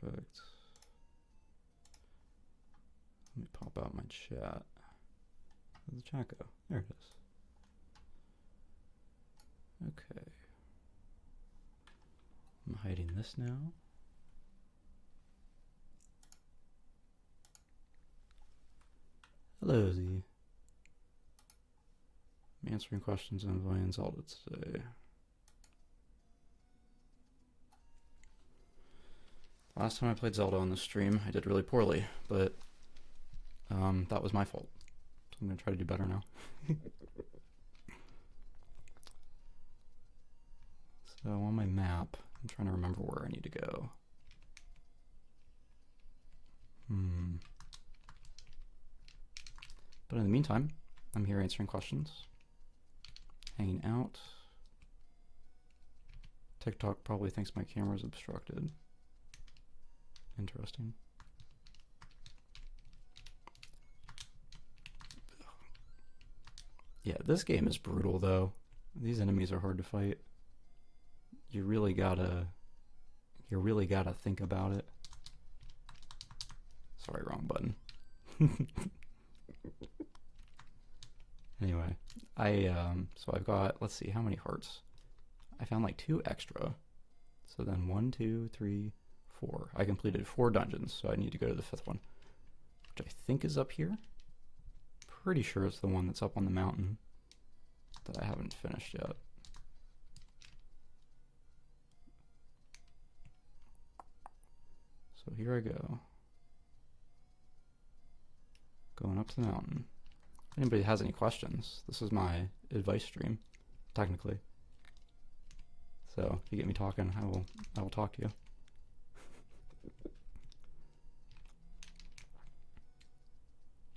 Perfect. Let me pop out my chat. Where'd the chat go? There it is. Okay. I'm hiding this now. Hello, Z. I'm answering questions on playing Zelda today. Last time I played Zelda on the stream, I did really poorly, but that was my fault. So I'm going to try to do better now. So on my map, I'm trying to remember where I need to go. But in the meantime, I'm here answering questions, hanging out. TikTok probably thinks my camera's obstructed. Interesting. Yeah, this game is brutal though. These enemies are hard to fight. You really gotta think about it. Sorry, wrong button. Anyway, so I've got, let's see, how many hearts? I found like 2 extra. So then 1, 2, 3, 4. I completed 4 dungeons, so I need to go to the 5th one, which I think is up here. Pretty sure it's the one that's up on the mountain that I haven't finished yet. So here I go. Going up to the mountain. If anybody has any questions, this is my advice stream, technically. So if you get me talking, I will talk to you.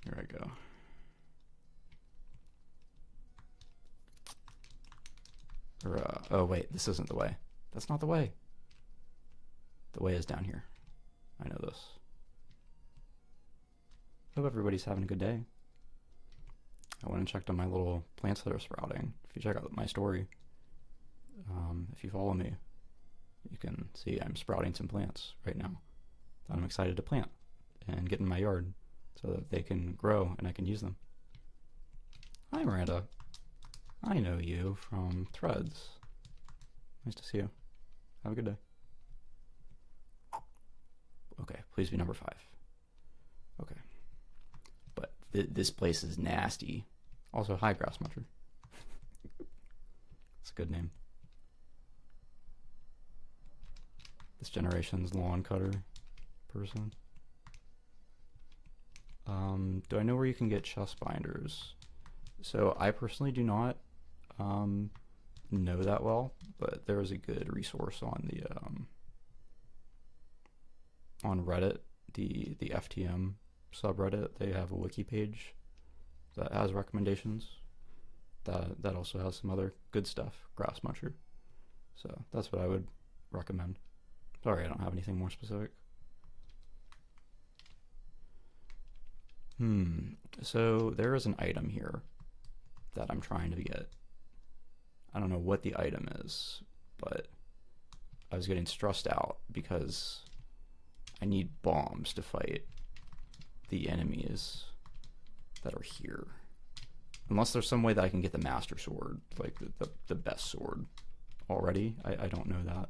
Here I go. Oh wait, this isn't the way. That's not the way. The way is down here. I know this. Hope everybody's having a good day. I went and checked on my little plants that are sprouting. If you check out my story, if you follow me, you can see I'm sprouting some plants right now that I'm excited to plant and get in my yard so that they can grow and I can use them. Hi Miranda. I know you from Threads. Nice to see you. Have a good day. Okay, please be number 5. Okay. But this place is nasty. Also, hi Grass Muncher. It's a good name. This generation's lawn cutter person. Do I know where you can get chest binders? So I personally do not know that well, but there is a good resource on the on Reddit, the FTM subreddit. They have a wiki page that has recommendations. That also has some other good stuff, Grass Muncher. So that's what I would recommend. Sorry, I don't have anything more specific. So there is an item here that I'm trying to get. I don't know what the item is, but I was getting stressed out because I need bombs to fight the enemies that are here. Unless there's some way that I can get the Master Sword, like the best sword already. I don't know that.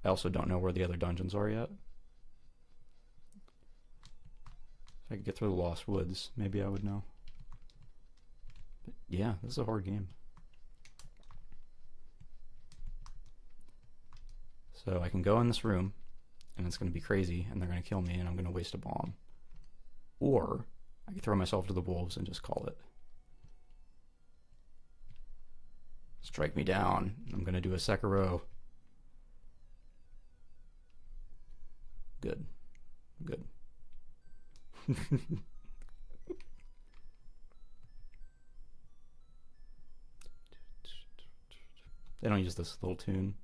I also don't know where the other dungeons are yet. If I could get through the Lost Woods, maybe I would know. But yeah, this is a hard game. So I can go in this room, and it's going to be crazy, and they're going to kill me, and I'm going to waste a bomb. Or I can throw myself to the wolves and just call it. Strike me down. I'm going to do a Sekiro. Good. Good. They don't use this little tune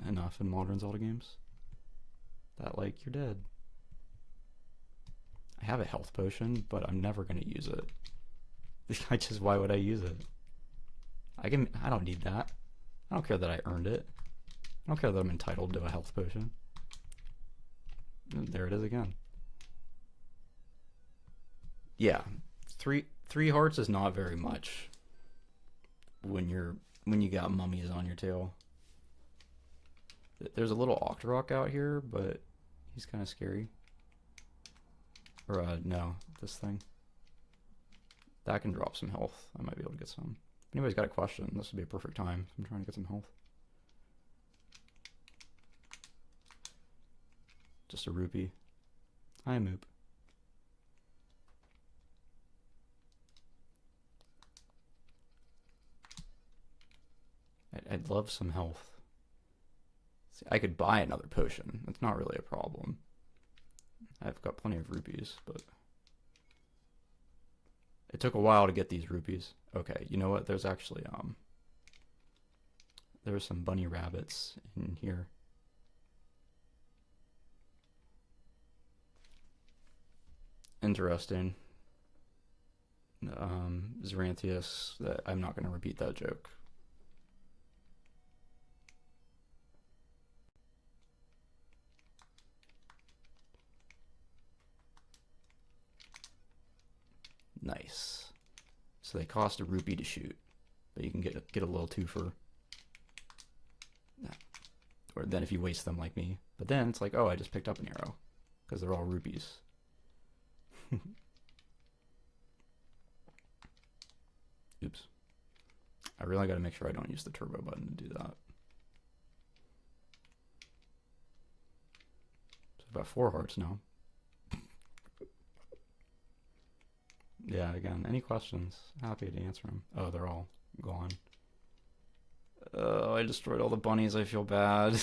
enough in modern Zelda games. That, like, you're dead. I have a health potion, but I'm never going to use it. Why would I use it? I don't need that. I don't care that I earned it. I don't care that I'm entitled to a health potion. There it is again. Yeah, three hearts is not very much when you got mummies on your tail. There's a little Octorok out here, but he's kind of scary. Or no, this thing. That can drop some health. I might be able to get some. If anybody's got a question, this would be a perfect time. I'm trying to get some health. Just a rupee. Hi, Moop. I'd love some health. See, I could buy another potion. That's not really a problem. I've got plenty of rupees, but it took a while to get these rupees. Okay, you know what? There's actually there's some bunny rabbits in here. Interesting. Xeranthius, I'm not going to repeat that joke. Nice. So they cost a rupee to shoot, but you can get a little twofer. Or then if you waste them like me. But then it's like, oh, I just picked up an arrow because they're all rupees. Oops. I really got to make sure I don't use the turbo button to do that. So I've got 4 hearts now. Yeah, again, any questions? Happy to answer them. Oh, they're all gone. I destroyed all the bunnies. I feel bad.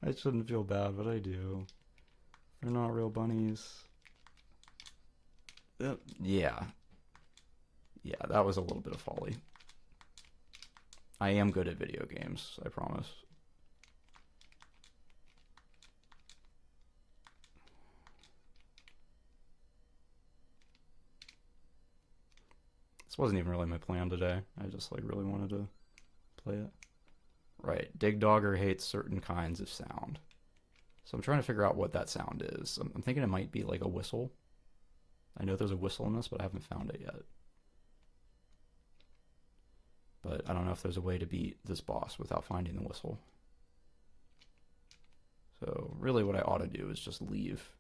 I shouldn't feel bad, but I do. They're not real bunnies. Yeah. Yeah, that was a little bit of folly. I am good at video games, I promise. This wasn't even really my plan today. I just like really wanted to play it. Right, Dig Dogger hates certain kinds of sound. So I'm trying to figure out what that sound is. I'm thinking it might be like a whistle. I know there's a whistle in this, but I haven't found it yet. But I don't know if there's a way to beat this boss without finding the whistle. So really what I ought to do is just leave.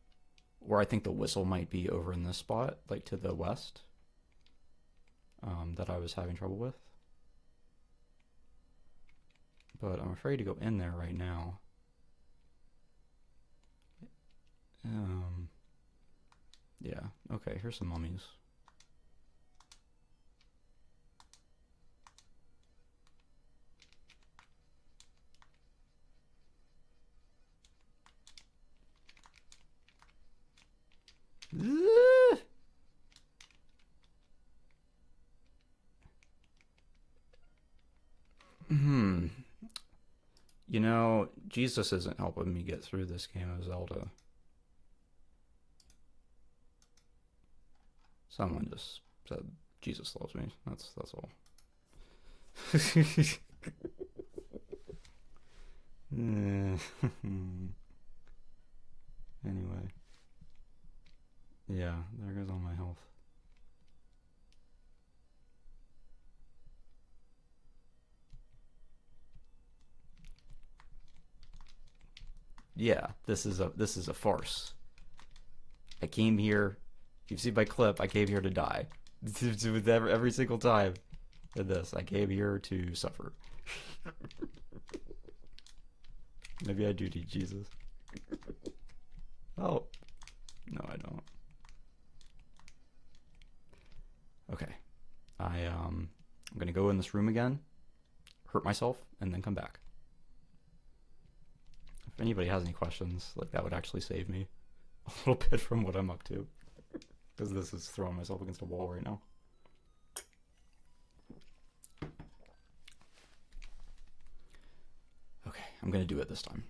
Or I think the whistle might be over in this spot, like to the west, that I was having trouble with. But I'm afraid to go in there right now. Yeah, okay, here's some mummies. You know, Jesus isn't helping me get through this game of Zelda. Someone just said Jesus loves me. That's all. Anyway. Yeah, there goes all my health. Yeah, this is a farce. I came here. You see my clip. I came here to die. With every single time in this, I came here to suffer. Maybe I do need Jesus. Oh, no, I don't. Okay, I'm gonna go in this room again, hurt myself, and then come back. If anybody has any questions, like that would actually save me a little bit from what I'm up to, because this is throwing myself against a wall right now. Okay, I'm gonna do it this time.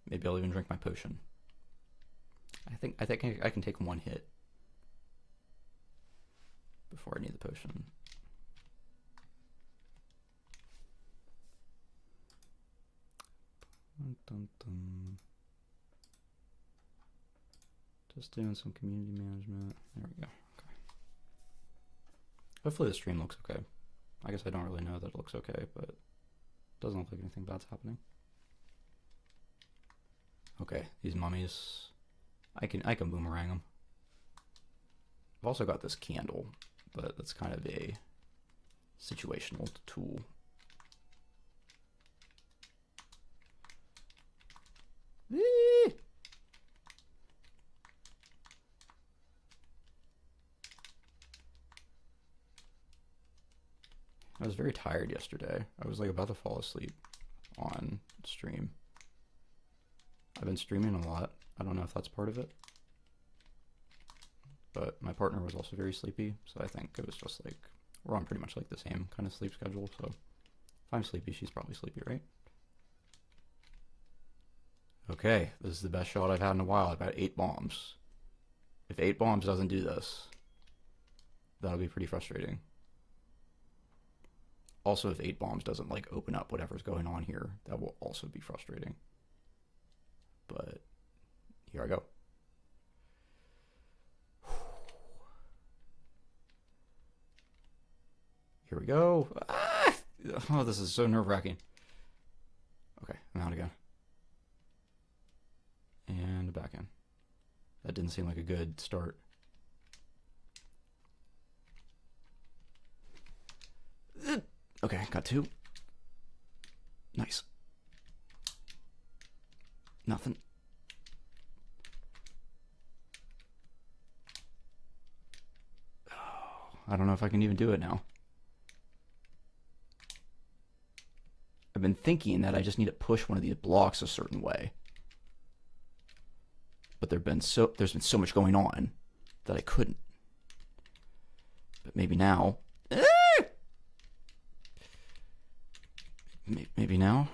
Maybe I'll even drink my potion. I think I can take one hit before I need the potion. Dun, dun, dun. Just doing some community management. There we go. Okay. Hopefully the stream looks okay. I guess I don't really know that it looks okay, but it doesn't look like anything bad's happening. Okay, these mummies, I can boomerang them. I've also got this candle, but that's kind of a situational tool. I was very tired yesterday. I was like about to fall asleep on stream. I've been streaming a lot. I don't know if that's part of it. But my partner was also very sleepy, so I think it was just like, we're on pretty much like the same kind of sleep schedule, so if I'm sleepy, she's probably sleepy, right? Okay, this is the best shot I've had in a while. I've got 8 bombs. If 8 bombs doesn't do this, that'll be pretty frustrating. Also, if 8 bombs doesn't like open up whatever's going on here, that will also be frustrating. But here I go. Here we go. Ah! Oh, this is so nerve-wracking. Okay, I'm out again. And back in. That didn't seem like a good start. Okay, got 2. Nice. Nothing. Oh, I don't know if I can even do it now. I've been thinking that I just need to push one of these blocks a certain way. But there's been so much going on that I couldn't. But maybe now. Maybe now.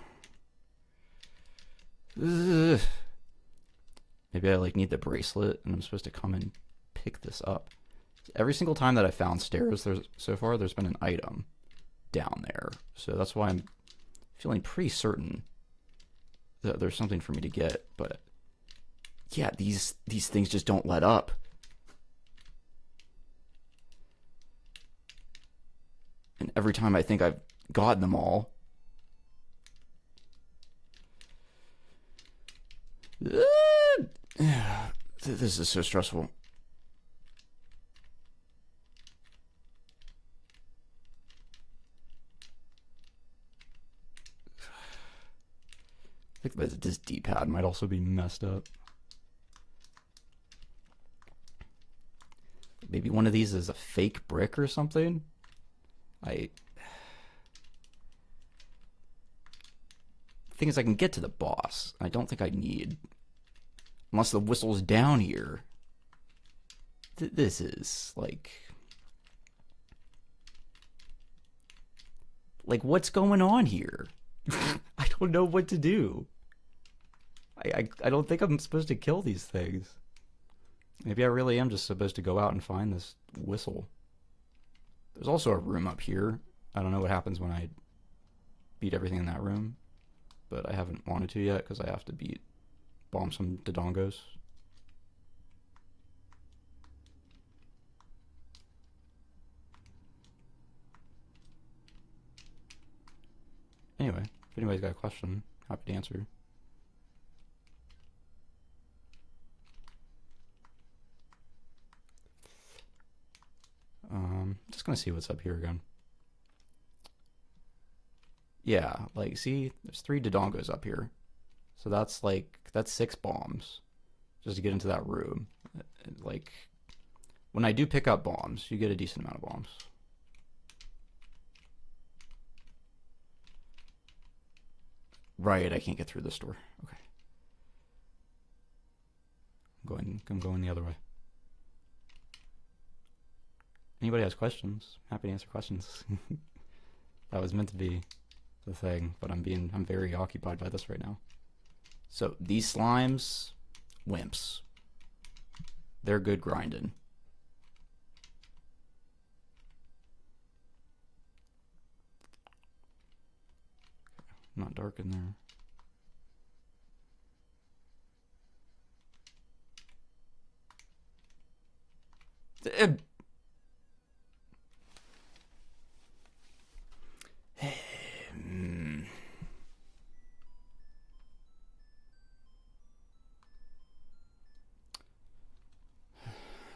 Maybe I like need the bracelet and I'm supposed to come and pick this up. Every single time that I found stairs so far, there's been an item down there. So that's why I'm feeling pretty certain that there's something for me to get. But yeah, these things just don't let up. And every time I think I've gotten them all, this is so stressful. I think that this D-pad might also be messed up. Maybe one of these is a fake brick or something. The thing is, I can get to the boss. I don't think I need, unless the whistle's down here. This is like what's going on here? I don't know what to do. I don't think I'm supposed to kill these things. Maybe I really am just supposed to go out and find this whistle. There's also a room up here. I don't know what happens when I beat everything in that room, but I haven't wanted to yet because I have to bomb some Dodongos. Anyway, if anybody's got a question, happy to answer. Just gonna see what's up here again. Yeah, like, see, there's 3 Dodongos up here. So that's 6 bombs just to get into that room. Like, when I do pick up bombs, you get a decent amount of bombs. Right, I can't get through this door. Okay. I'm going the other way. Anybody has questions? Happy to answer questions. That was meant to be the thing, but I'm very occupied by this right now. So these slimes, wimps. They're good grinding. Not dark in there.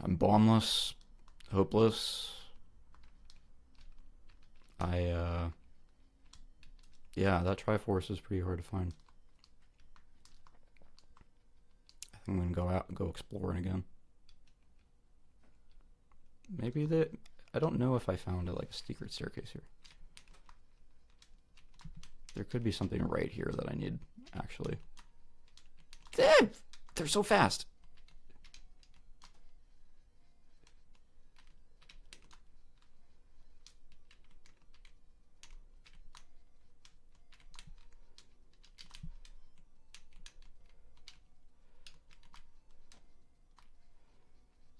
I'm bombless, hopeless. Yeah, that Triforce is pretty hard to find. I think I'm gonna go out and go exploring again. Maybe I don't know if I found like a secret staircase here. There could be something right here that I need, actually. They're so fast.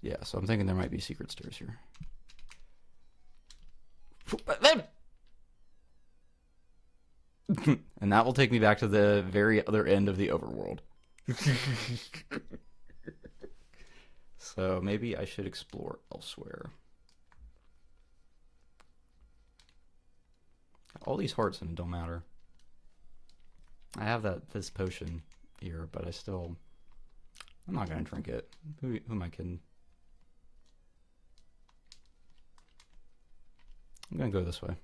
Yeah, so I'm thinking there might be secret stairs here. And that will take me back to the very other end of the overworld. So maybe I should explore elsewhere. All these hearts and it don't matter. I have this potion here, but I'm not gonna drink it. Who am I kidding? I'm gonna go this way.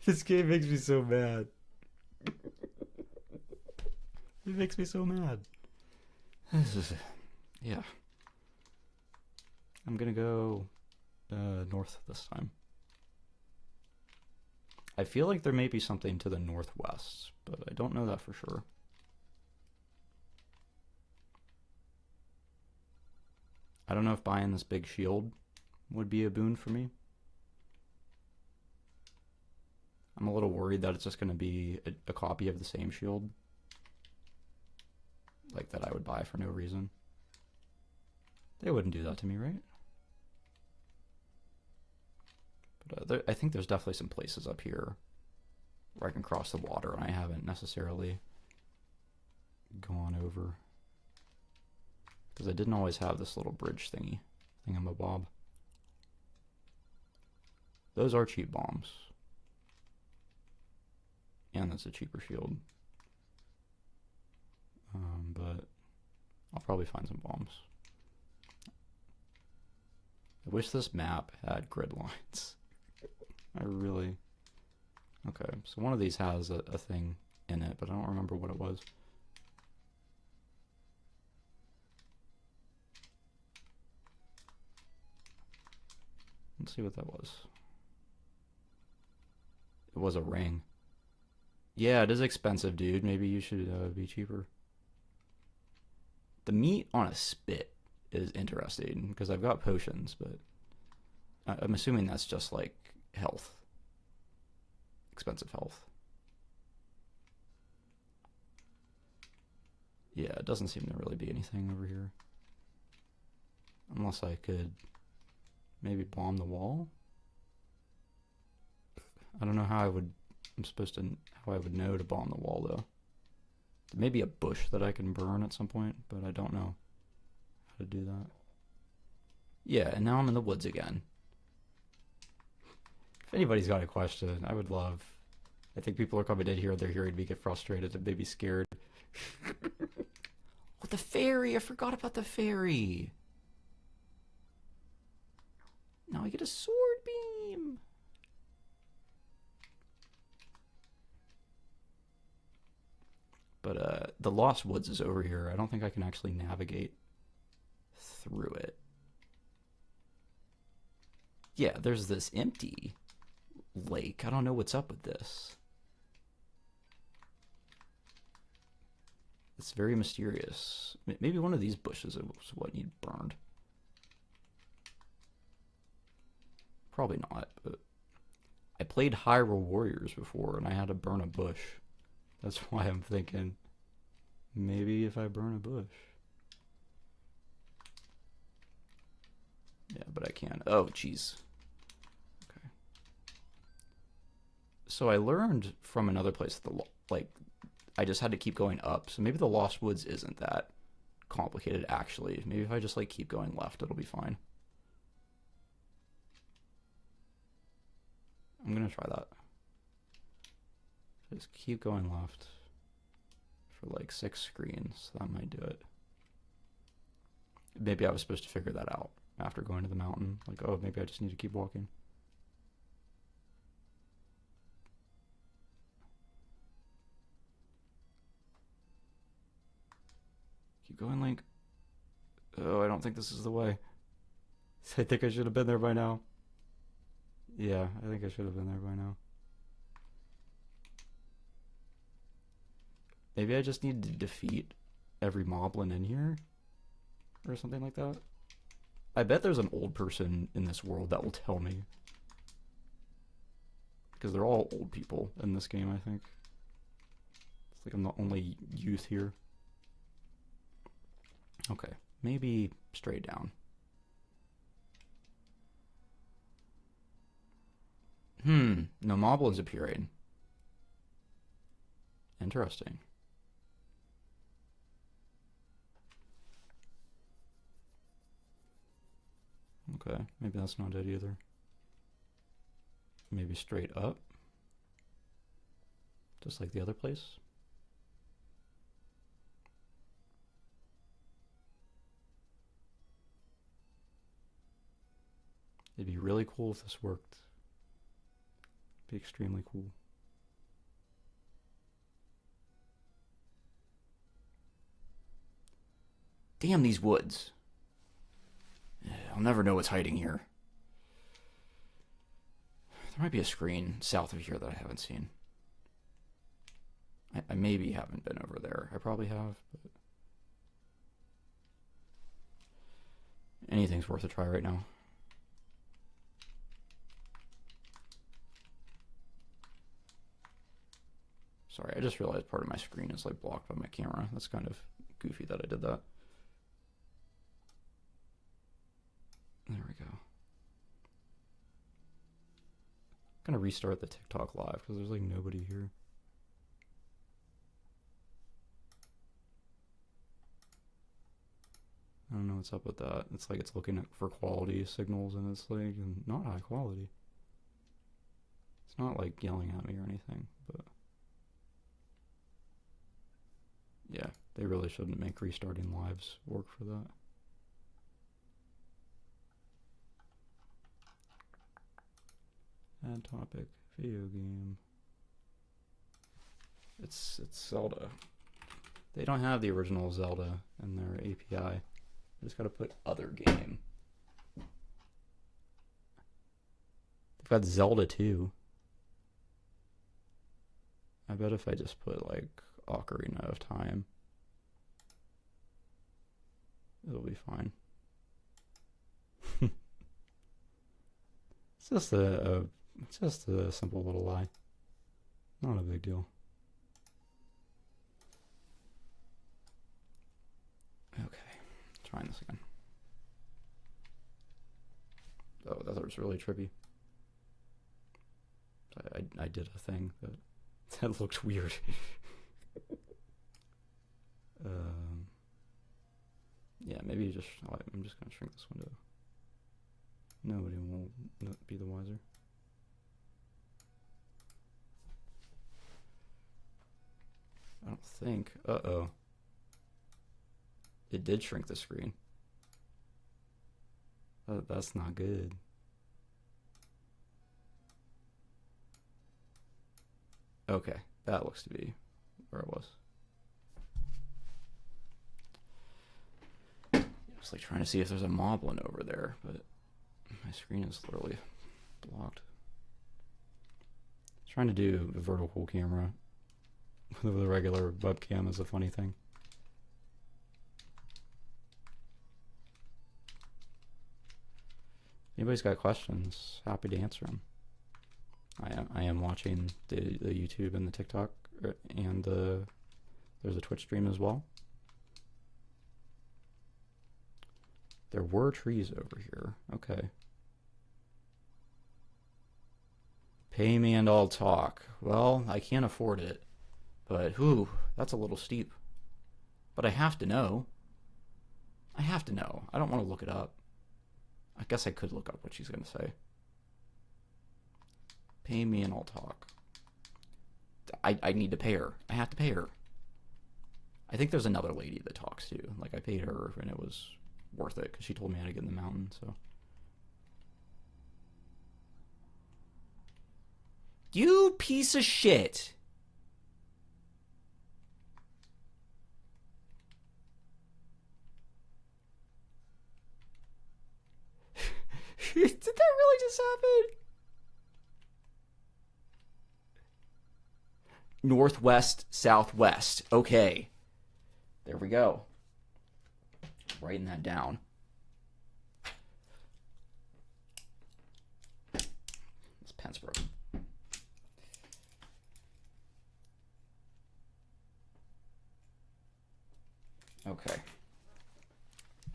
This game makes me so mad. It makes me so mad. Yeah. I'm gonna go north this time. I feel like there may be something to the northwest, but I don't know that for sure. I don't know if buying this big shield would be a boon for me. I'm a little worried that it's just going to be a copy of the same shield. Like that I would buy for no reason. They wouldn't do that to me, right? But I think there's definitely some places up here where I can cross the water and I haven't necessarily gone over. Because I didn't always have this little bridge thingamabob. Those are cheap bombs. And that's a cheaper shield. But I'll probably find some bombs. I wish this map had grid lines. I really... Okay, so one of these has a thing in it, but I don't remember what it was. Let's see what that was. It was a ring. Yeah, it is expensive, dude. Maybe you should be cheaper. The meat on a spit is interesting because I've got potions, but I'm assuming that's just like health. Expensive health. Yeah, it doesn't seem to really be anything over here. Unless I could maybe bomb the wall. I don't know how I would know to bomb the wall though. There may be a bush that I can burn at some point, but I don't know how to do that. Yeah, and now I'm in the woods again. If anybody's got a question, I would love. I think people are coming in here, they're hearing me get frustrated and maybe scared. Oh, the fairy! I forgot about the fairy! Now I get a sword beam! But the Lost Woods is over here. I don't think I can actually navigate through it. Yeah, there's this empty lake. I don't know what's up with this. It's very mysterious. Maybe one of these bushes is what need burned. Probably not, but I played Hyrule Warriors before and I had to burn a bush. That's why I'm thinking maybe if I burn a bush. Yeah, but I can't. Oh, jeez. Okay. So I learned from another place that like I just had to keep going up. So maybe the Lost Woods isn't that complicated actually. Maybe if I just like keep going left, it'll be fine. I'm gonna try that. Just keep going left for like 6 screens. That might do it. Maybe I was supposed to figure that out after going to the mountain. Like, oh, maybe I just need to keep walking. Keep going, Link. Oh, I don't think this is the way. I think I should have been there by now. Yeah, I think I should have been there by now. Maybe I just need to defeat every moblin in here? Or something like that? I bet there's an old person in this world that will tell me. Because they're all old people in this game, I think. It's like I'm the only youth here. Okay, maybe straight down. No moblins appearing. Interesting. Okay, maybe that's not it either. Maybe straight up. Just like the other place. It'd be really cool if this worked. It'd be extremely cool. Damn these woods. I'll never know what's hiding here. There might be a screen south of here that I haven't seen. I maybe haven't been over there. I probably have, but anything's worth a try right now. Sorry, I just realized part of my screen is like blocked by my camera. That's kind of goofy that I did that. There we go. I'm gonna restart the TikTok live because there's like nobody here. I don't know what's up with that. It's like it's looking for quality signals and it's like not high quality. It's not like yelling at me or anything, but yeah, they really shouldn't make restarting lives work for that. Add topic, video game. It's Zelda. They don't have the original Zelda in their API. I just gotta put other game. They've got Zelda 2. I bet if I just put like Ocarina of Time, it'll be fine. It's just a simple little lie. Not a big deal. Okay, trying this again. Oh, that was really trippy. I did a thing that looked weird. Yeah, maybe just I'm just gonna shrink this window. Nobody will be the wiser. I don't think. Uh-oh. It did shrink the screen. That's not good. Okay, that looks to be where it was. I was like trying to see if there's a moblin over there, but my screen is literally blocked. Trying to do a vertical camera with a regular webcam is a funny thing. If anybody's got questions, happy to answer them. I am watching the YouTube and the TikTok, and there's a Twitch stream as well. There were trees over here. Okay. Pay me and I'll talk. Well, I can't afford it. But, whew, that's a little steep. But I have to know. I have to know. I don't want to look it up. I guess I could look up what she's going to say. Pay me and I'll talk. I need to pay her. I have to pay her. I think there's another lady that talks too. Like, I paid her and it was worth it because she told me how to get in the mountain, so. You piece of shit. Did that really just happen? Northwest, southwest. Okay. There we go. Writing that down. This pen's broken. Okay.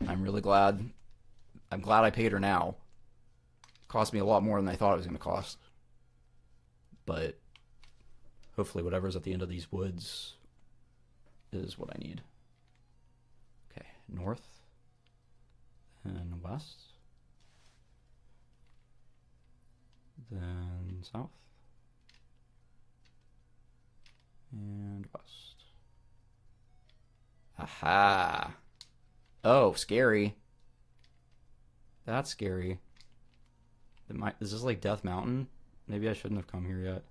I'm really glad. I'm glad I paid her now. It cost me a lot more than I thought it was going to cost. But hopefully whatever's at the end of these woods is what I need. Okay, north and west. Then south. And west. Aha. Oh, scary. That's scary. Is this like Death Mountain? Maybe I shouldn't have come here yet.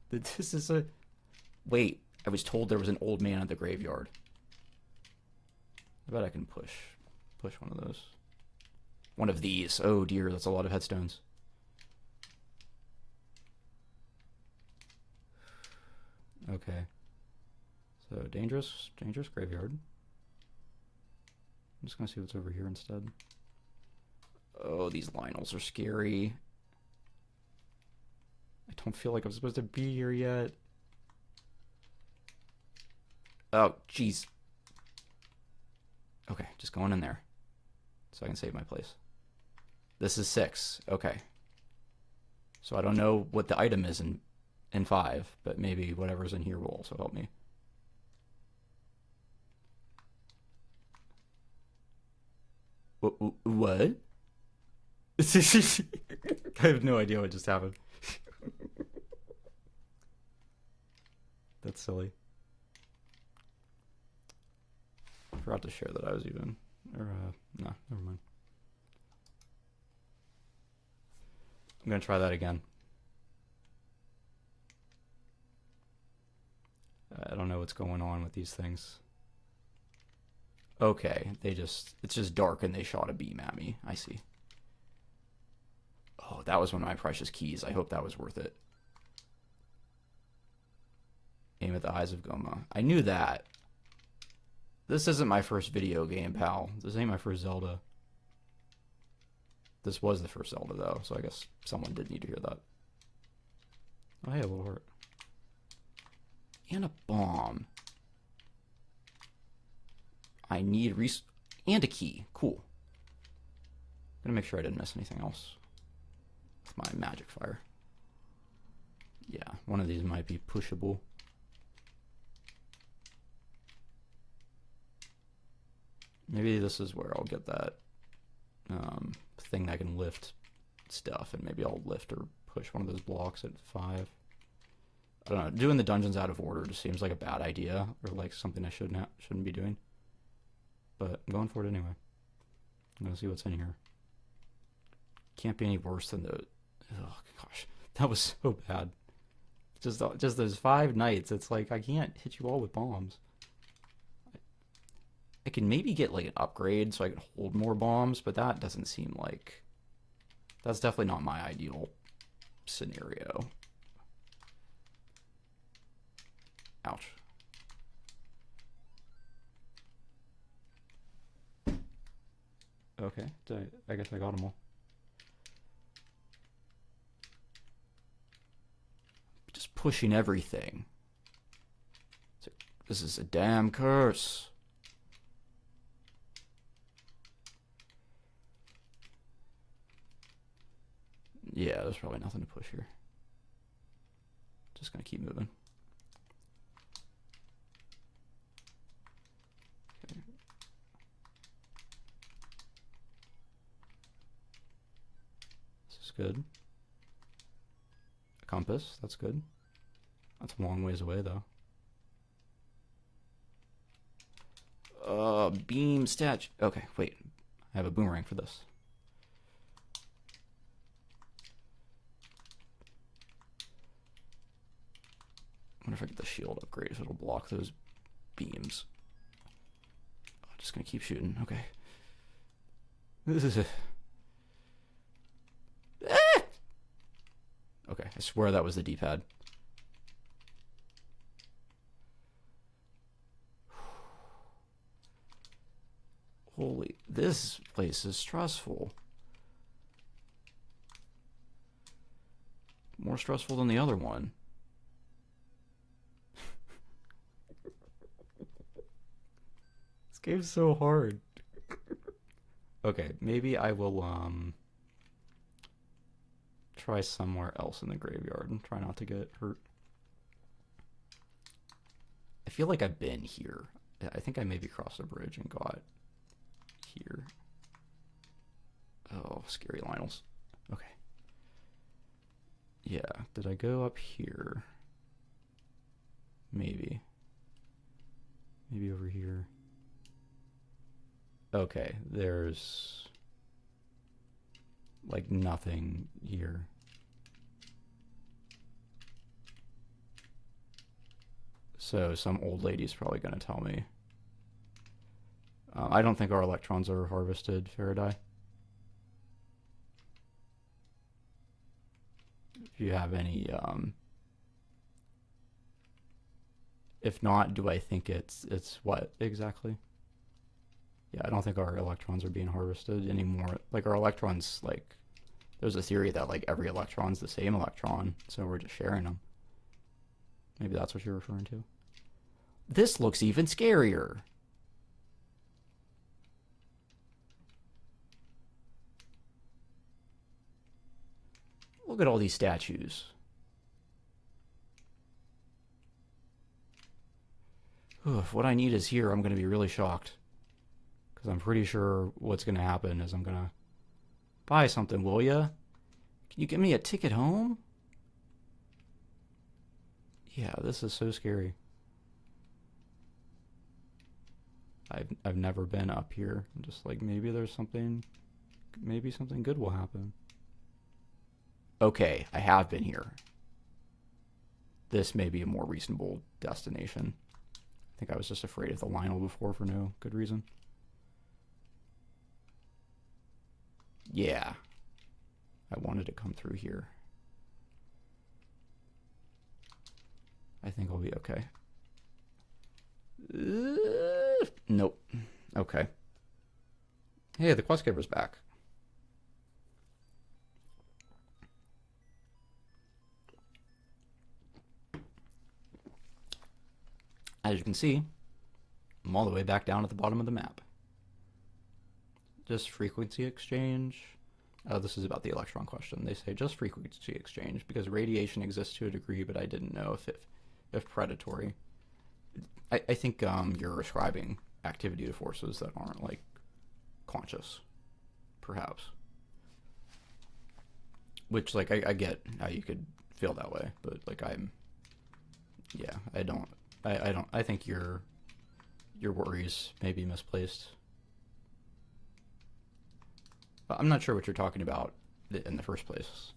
This is a... Wait, I was told there was an old man at the graveyard. I bet I can push one of those. One of these. Oh dear, that's a lot of headstones. Okay. So, dangerous graveyard. I'm just gonna see what's over here instead. Oh, these Lionels are scary. I don't feel like I'm supposed to be here yet. Oh, jeez. Okay, just going in there. So I can save my place. This is 6. Okay. So I don't know what the item is in 5, but maybe whatever's in here will also help me. What? I have no idea what just happened. That's silly. I forgot to share that I was even... Or, no, never mind. I'm gonna try that again. I don't know what's going on with these things. Okay, it's just dark and they shot a beam at me. I see. Oh, that was one of my precious keys. I hope that was worth it. Aim at the eyes of Goma. I knew that. This isn't my first video game, pal. This ain't my first Zelda. This was the first Zelda, though, so I guess someone did need to hear that. Oh, hey, a little heart. And a bomb. I need and a key. Cool. Gonna make sure I didn't miss anything else with my magic fire. Yeah, one of these might be pushable. Maybe this is where I'll get that thing that can lift stuff, and maybe I'll lift or push one of those blocks at 5. I don't know. Doing the dungeons out of order just seems like a bad idea, or like something I shouldn't be doing. But I'm going for it anyway. I'm gonna see what's in here. Can't be any worse than the... Oh gosh, that was so bad. Just those 5 nights. It's like I can't hit you all with bombs. I can maybe get like an upgrade so I can hold more bombs, but that doesn't seem like... That's definitely not my ideal scenario. Ouch. Okay, I guess I got them all. Just pushing everything. This is a damn curse. Yeah, Yeah, there's probably nothing to push here. Just gonna keep moving. Okay. This is good. A compass, that's good. That's a long ways away though. Beam statue. Okay, wait. I have a boomerang for this. I wonder if I get the shield upgrade so it'll block those beams. I'm just gonna keep shooting. Okay. This is a... Ah! Okay, I swear that was the D-pad. Holy, this place is stressful. More stressful than the other one. This game's so hard. Okay, maybe I will try somewhere else in the graveyard and try not to get hurt. I feel like I've been here. I think I maybe crossed a bridge and got here. Oh, scary Lionels. Okay. Yeah, did I go up here? Maybe. Maybe over here. Okay, there's like nothing here. So some old lady's probably going to tell me. I don't think our electrons are harvested, Faraday. If you have any, if not, do I think it's what exactly? Yeah, I don't think our electrons are being harvested anymore. Like our electrons, like there's a theory that like every electron's the same electron, so we're just sharing them. Maybe that's what you're referring to. This looks even scarier. Look at all these statues. If what I need is here, I'm going to be really shocked. Because I'm pretty sure what's going to happen is I'm going to buy something, will ya? Can you give me a ticket home? Yeah, this is so scary. I've never been up here. I'm just like, maybe there's something, maybe something good will happen. Okay, I have been here. This may be a more reasonable destination. I think I was just afraid of the Lionel before for no good reason. Yeah. I wanted to come through here. I think I'll be okay. Nope. Okay. Hey, the quest giver's back. As you can see, I'm all the way back down at the bottom of the map. Just frequency exchange. Oh, this is about the electron question. They say just frequency exchange because radiation exists to a degree, but I didn't know if predatory. I think you're ascribing activity to forces that aren't like conscious, perhaps. Which like I get how you could feel that way, but like yeah, I don't. I think your worries may be misplaced. I'm not sure what you're talking about in the first place.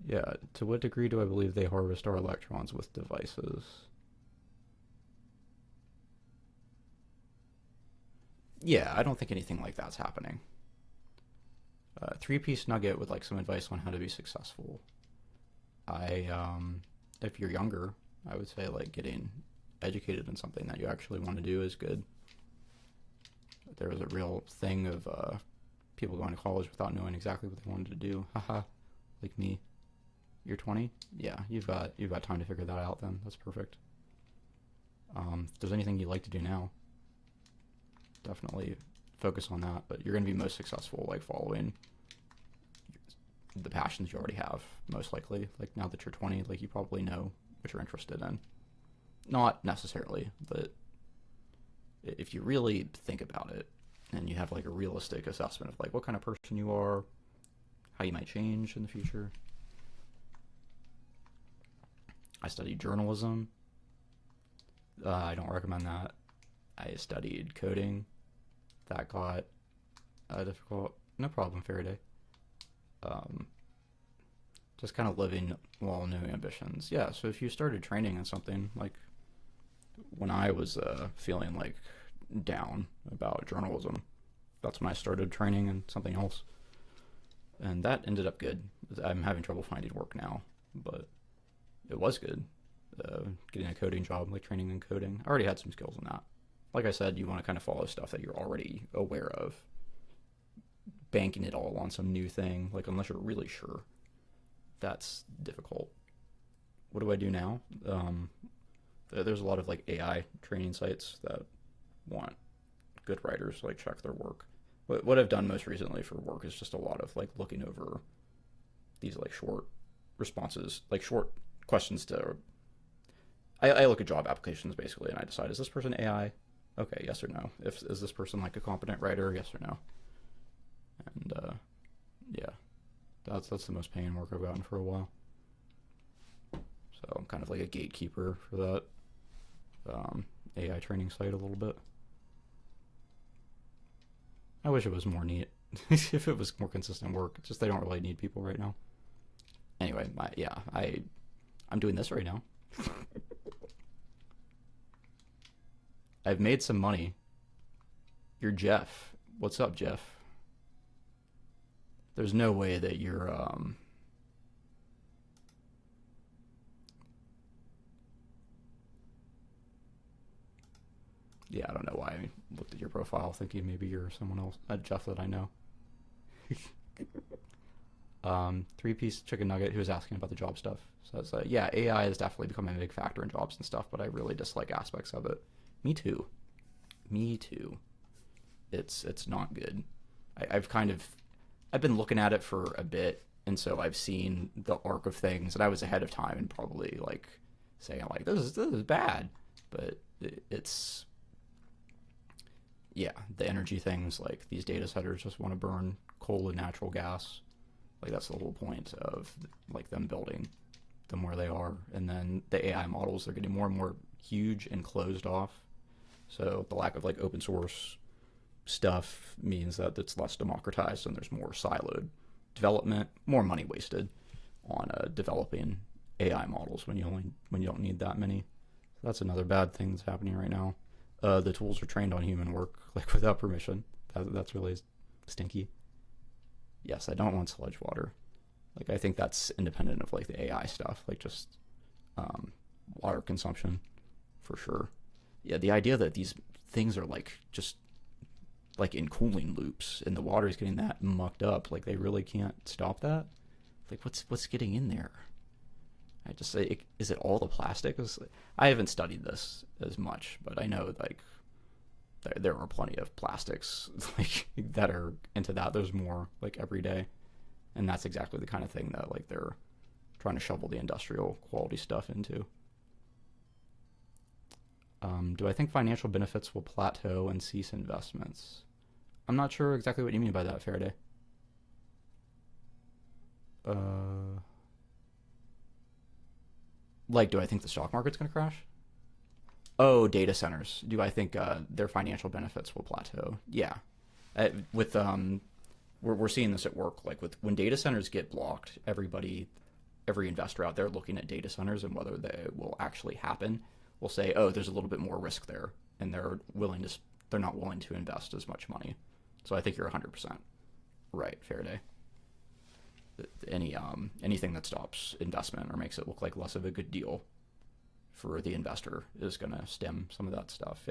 Yeah, to what degree do I believe they harvest our electrons with devices? Yeah, I don't think anything like that's happening. Three-piece nugget with like some advice on how to be successful. If you're younger, I would say like getting educated in something that you actually want to do is good. There was a real thing of people going to college without knowing exactly what they wanted to do. Haha, like me. You're 20? Yeah, you've got time to figure that out then. That's perfect. If there's anything you'd like to do now, definitely focus on that, but you're going to be most successful like following the passions you already have, most likely. Like now that you're 20, like you probably know what you're interested in. Not necessarily, but if you really think about it and you have like a realistic assessment of like what kind of person you are, how you might change in the future. I studied journalism. I don't recommend that. I studied coding. That got difficult. No problem, Faraday. Just kind of living while no ambitions. Yeah, so if you started training in something, like when I was feeling like down about journalism, that's when I started training in something else. And that ended up good. I'm having trouble finding work now, but it was good. Getting a coding job, like training in coding. I already had some skills in that. Like I said, you want to kind of follow stuff that you're already aware of. Banking it all on some new thing, like unless you're really sure, that's difficult. What do I do now? There's a lot of like AI training sites that want good writers to like check their work. What I've done most recently for work is just a lot of like looking over these like short responses, like short questions to. I look at job applications basically, and I decide, is this person AI? Okay, yes or no. Is this person like a competent writer? Yes or no. And yeah, that's the most paying work I've gotten for a while. So I'm kind of like a gatekeeper for that AI training site a little bit. I wish it was more neat. If it was more consistent work. It's just they don't really need people right now. Anyway, I'm doing this right now. I've made some money. You're Jeff. What's up, Jeff? There's no way that you're yeah, I don't know why I looked at your profile thinking maybe you're someone else. Jeff that I know. 3-piece chicken nugget who was asking about the job stuff. So it's yeah, AI is definitely becoming a big factor in jobs and stuff, but I really dislike aspects of it. Me too. It's not good. I've been looking at it for a bit, and so I've seen the arc of things, and I was ahead of time and probably like saying like this is bad, but it's yeah, the energy things, like these data centers just want to burn coal and natural gas. Like that's the whole point of like them building them where they are, and then the AI models are getting more and more huge and closed off. So the lack of like open source stuff means that it's less democratized and there's more siloed development, more money wasted on developing AI models when you don't need that many. So that's another bad thing that's happening right now. The tools are trained on human work, like without permission. That's really stinky. Yes, I don't want sludge water. Like I think that's independent of like the AI stuff, like just water consumption for sure. Yeah, the idea that these things are like just like in cooling loops and the water is getting that mucked up, like they really can't stop that. Like what's getting in there? I just say, is it all the plastic? I haven't studied this as much, but I know like there are plenty of plastics like that are into that. There's more like every day, and that's exactly the kind of thing that like they're trying to shovel the industrial quality stuff into. Do I think financial benefits will plateau and cease investments? I'm not sure exactly what you mean by that, Faraday. Like, do I think the stock market's going to crash? Oh, data centers. Do I think their financial benefits will plateau? Yeah. We're seeing this at work. Like when data centers get blocked, every investor out there looking at data centers and whether they will actually happen will say, oh, there's a little bit more risk there, and they're not willing to invest as much money. So I think you're 100% right, Faraday. Anything that stops investment or makes it look like less of a good deal for the investor is going to stem some of that stuff.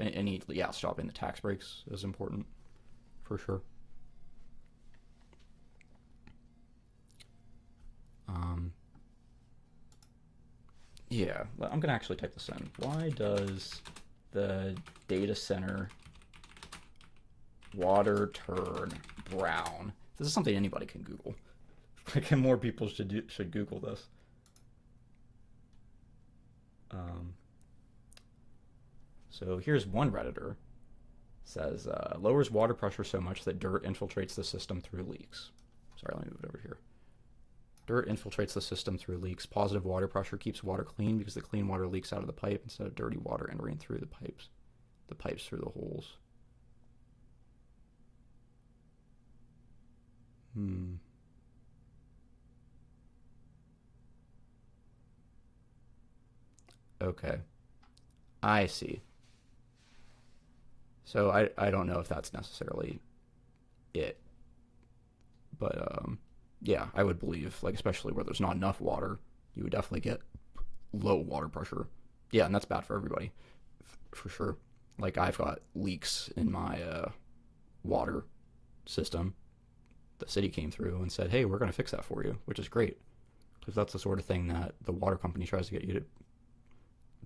Stopping the tax breaks is important for sure. Yeah, I'm going to actually type this in. Why does the data center water turn brown. This is something anybody can Google. Like, and more people should Google this. So here's one Redditor. Says, lowers water pressure so much that dirt infiltrates the system through leaks. Sorry, let me move it over here. Dirt infiltrates the system through leaks. Positive water pressure keeps water clean because the clean water leaks out of the pipe instead of dirty water entering through the pipes through the holes. Okay. I see. So I don't know if that's necessarily it. But yeah, I would believe, like, especially where there's not enough water, you would definitely get low water pressure. Yeah, and that's bad for everybody, for sure. Like, I've got leaks in my water system. The city came through and said, hey, we're going to fix that for you, which is great. Because that's the sort of thing that the water company tries to get you to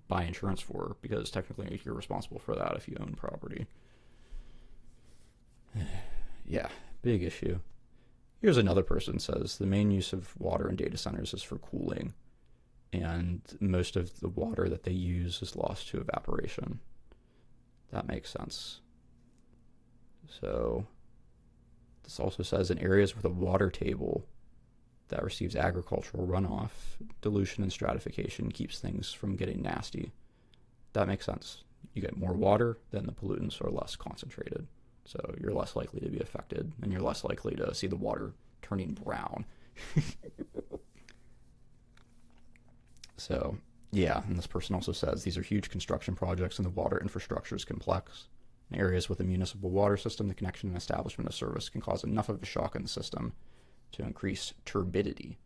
buy insurance for, because technically you're responsible for that if you own property. Yeah, big issue. Here's another person says the main use of water in data centers is for cooling, and most of the water that they use is lost to evaporation. That makes sense. So this also says in areas with a water table that receives agricultural runoff, dilution and stratification keeps things from getting nasty. That makes sense. You get more water, then the pollutants are less concentrated. So you're less likely to be affected, and you're less likely to see the water turning brown. So, yeah, and this person also says these are huge construction projects and the water infrastructure is complex. In areas with a municipal water system, the connection and establishment of service can cause enough of a shock in the system to increase turbidity.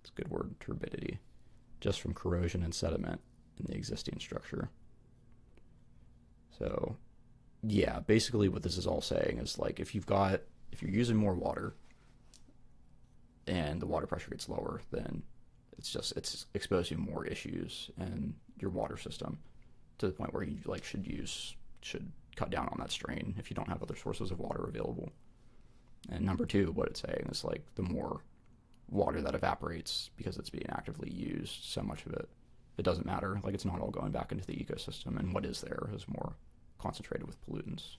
It's a good word, turbidity, just from corrosion and sediment in the existing structure. So, yeah, basically what this is all saying is, like, if you're using more water and the water pressure gets lower, then it's exposing more issues in your water system to the point where you should cut down on that strain if you don't have other sources of water available. And number two, what it's saying is, like, the more water that evaporates because it's being actively used, so much of it doesn't matter. Like, it's not all going back into the ecosystem, and what is there is more concentrated with pollutants.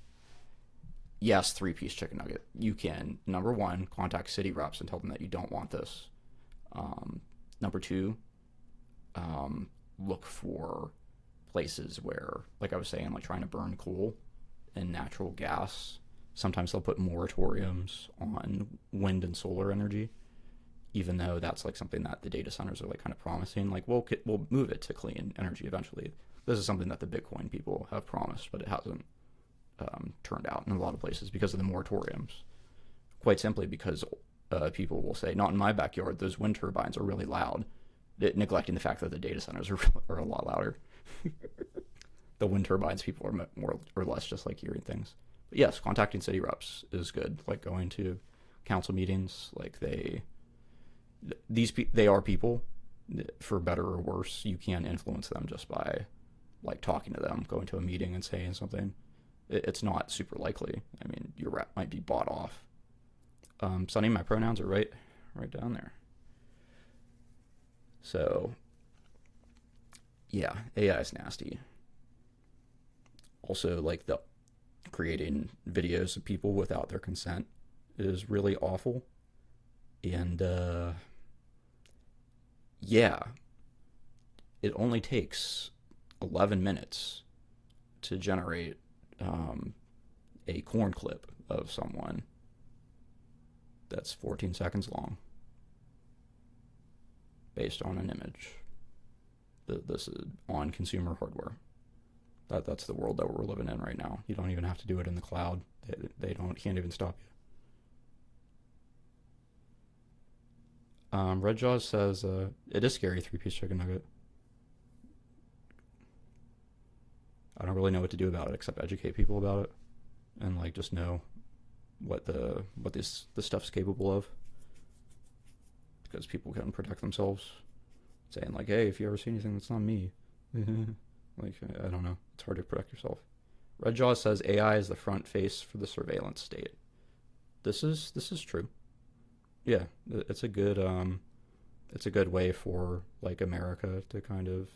Yes, 3-piece chicken nugget. You can, number one, contact city reps and tell them that you don't want this. Number two, look for places where, like I was saying, like trying to burn coal and natural gas. Sometimes they'll put moratoriums on wind and solar energy, even though that's like something that the data centers are like kind of promising. Like, we'll move it to clean energy eventually. This is something that the Bitcoin people have promised, but it hasn't turned out in a lot of places because of the moratoriums. Quite simply because people will say, not in my backyard, those wind turbines are really loud, neglecting the fact that the data centers are a lot louder. The wind turbines, people are more or less just like hearing things. But yes, contacting city reps is good. Like going to council meetings, like they are people, for better or worse. You can influence them just by like talking to them, going to a meeting and saying something. It's not super likely. I mean, your rep might be bought off. Sonny, my pronouns are right down there. So, yeah, AI is nasty. Also, like, the creating videos of people without their consent is really awful. And, yeah, it only takes 11 minutes to generate a corn clip of someone that's 14 seconds long based on an image. This is on consumer hardware. That's the world that we're living in right now. You don't even have to do it in the cloud. They can't even stop you. Red Jaws says it is scary, 3-piece chicken nugget. I don't really know what to do about it except educate people about it and like just know what this stuff's capable of, because people can protect themselves, saying like, hey, if you ever see anything that's not me, like, I don't know, it's hard to protect yourself. Red Jaw says AI is the front face for the surveillance state. This is true. Yeah, it's a good way for like America to kind of,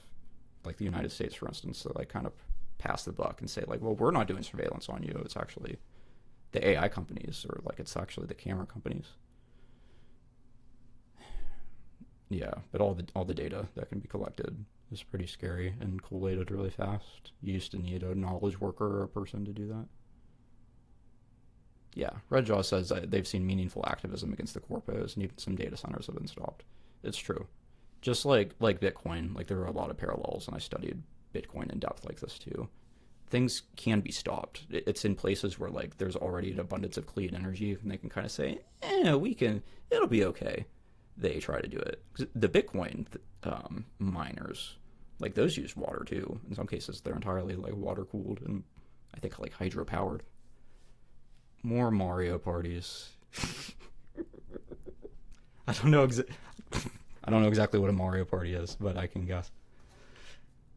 like the United States, for instance, to like kind of pass the buck and say like, well, we're not doing surveillance on you. It's actually the AI companies, or like it's actually the camera companies. Yeah, but all the data that can be collected is pretty scary and collated really fast. You used to need a knowledge worker or a person to do that. Yeah, Redjaw says they've seen meaningful activism against the corpos, and even some data centers have been stopped. It's true. Just like Bitcoin, like there are a lot of parallels, and I studied Bitcoin in depth like this too. Things can be stopped. It's in places where like there's already an abundance of clean energy, and they can kind of say, we can, it'll be okay. They try to do it. The Bitcoin miners, like those use water too. In some cases, they're entirely like water cooled and I think like hydro powered. More Mario parties. I don't know. I don't know exactly what a Mario party is, but I can guess.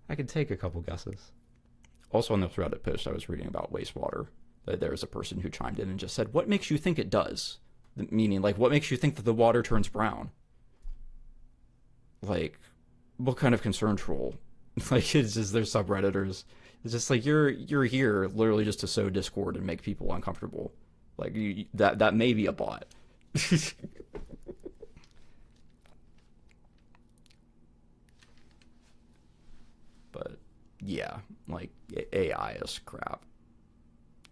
I could take a couple guesses. Also, on the Reddit post I was reading about wastewater, there was a person who chimed in and just said, "What makes you think it does?" Meaning, like, what makes you think that the water turns brown? Like, what kind of concern troll? Like, it's just there's subredditors. It's just like you're here literally just to sow discord and make people uncomfortable. Like that may be a bot. But yeah, like AI is crap,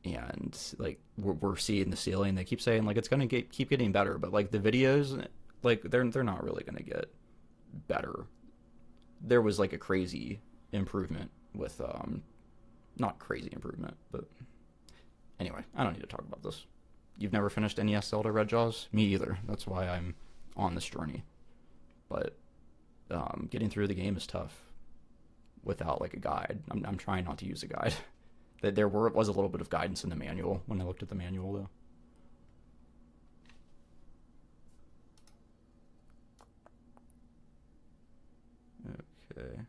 and like we're seeing the ceiling. They keep saying like it's gonna keep getting better, but like the videos, like they're not really gonna get better. There was like a crazy improvement with not crazy improvement, but anyway, I don't need to talk about this. You've never finished NES Zelda Red Jaws? Me either. That's why I'm on this journey. But getting through the game is tough without like a guide. I'm trying not to use a guide. There was a little bit of guidance in the manual when I looked at the manual though. Okay.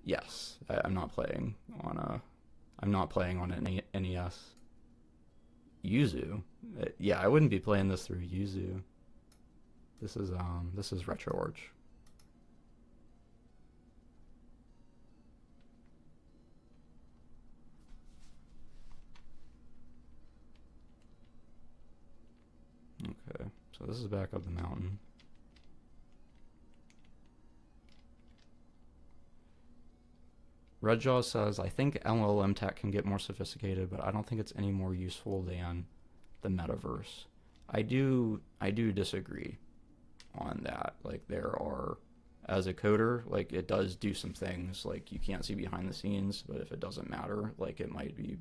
Yes, I'm not playing on a. I'm not playing on an NES. Yuzu. Yeah, I wouldn't be playing this through Yuzu. This is RetroArch. Okay, so this is back up the mountain. Redjaw says, I think LLM tech can get more sophisticated, but I don't think it's any more useful than the metaverse. I do disagree on that. Like there are, as a coder, like it does do some things like you can't see behind the scenes, but if it doesn't matter, like it might be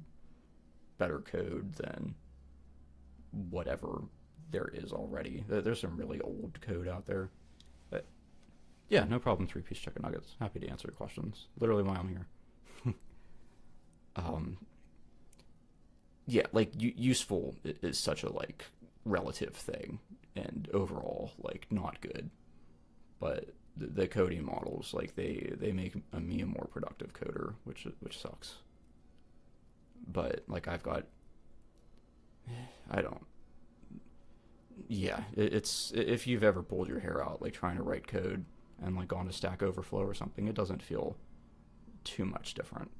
better code than whatever there is already. There's some really old code out there. But yeah, no problem, 3-piece chicken nuggets. Happy to answer your questions. Literally why I'm here. Yeah, like useful is such a like relative thing, and overall like not good. But the coding models, like they make me a more productive coder, which sucks. But like I've got, I don't. Yeah, it's if you've ever pulled your hair out like trying to write code and like gone to Stack Overflow or something, it doesn't feel too much different.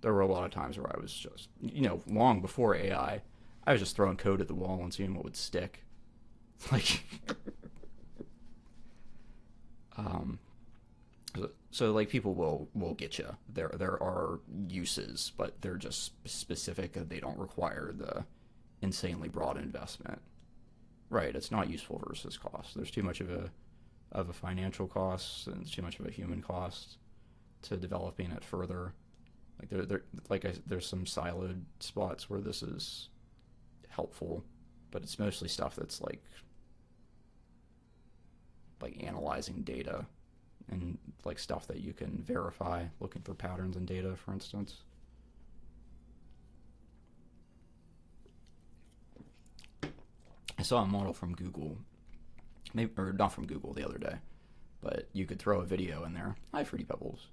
There were a lot of times where I was just, long before AI, I was just throwing code at the wall and seeing what would stick. Like, so like people will get you. There are uses, but they're just specific and they don't require the insanely broad investment. Right, it's not useful versus cost. There's too much of a financial cost and too much of a human cost to developing it further. Like there's some siloed spots where this is helpful, but it's mostly stuff that's like analyzing data and like stuff that you can verify, looking for patterns in data, for instance. I saw a model from Google, maybe, or not from Google, the other day, but you could throw a video in there. Hi, Fruity Pebbles.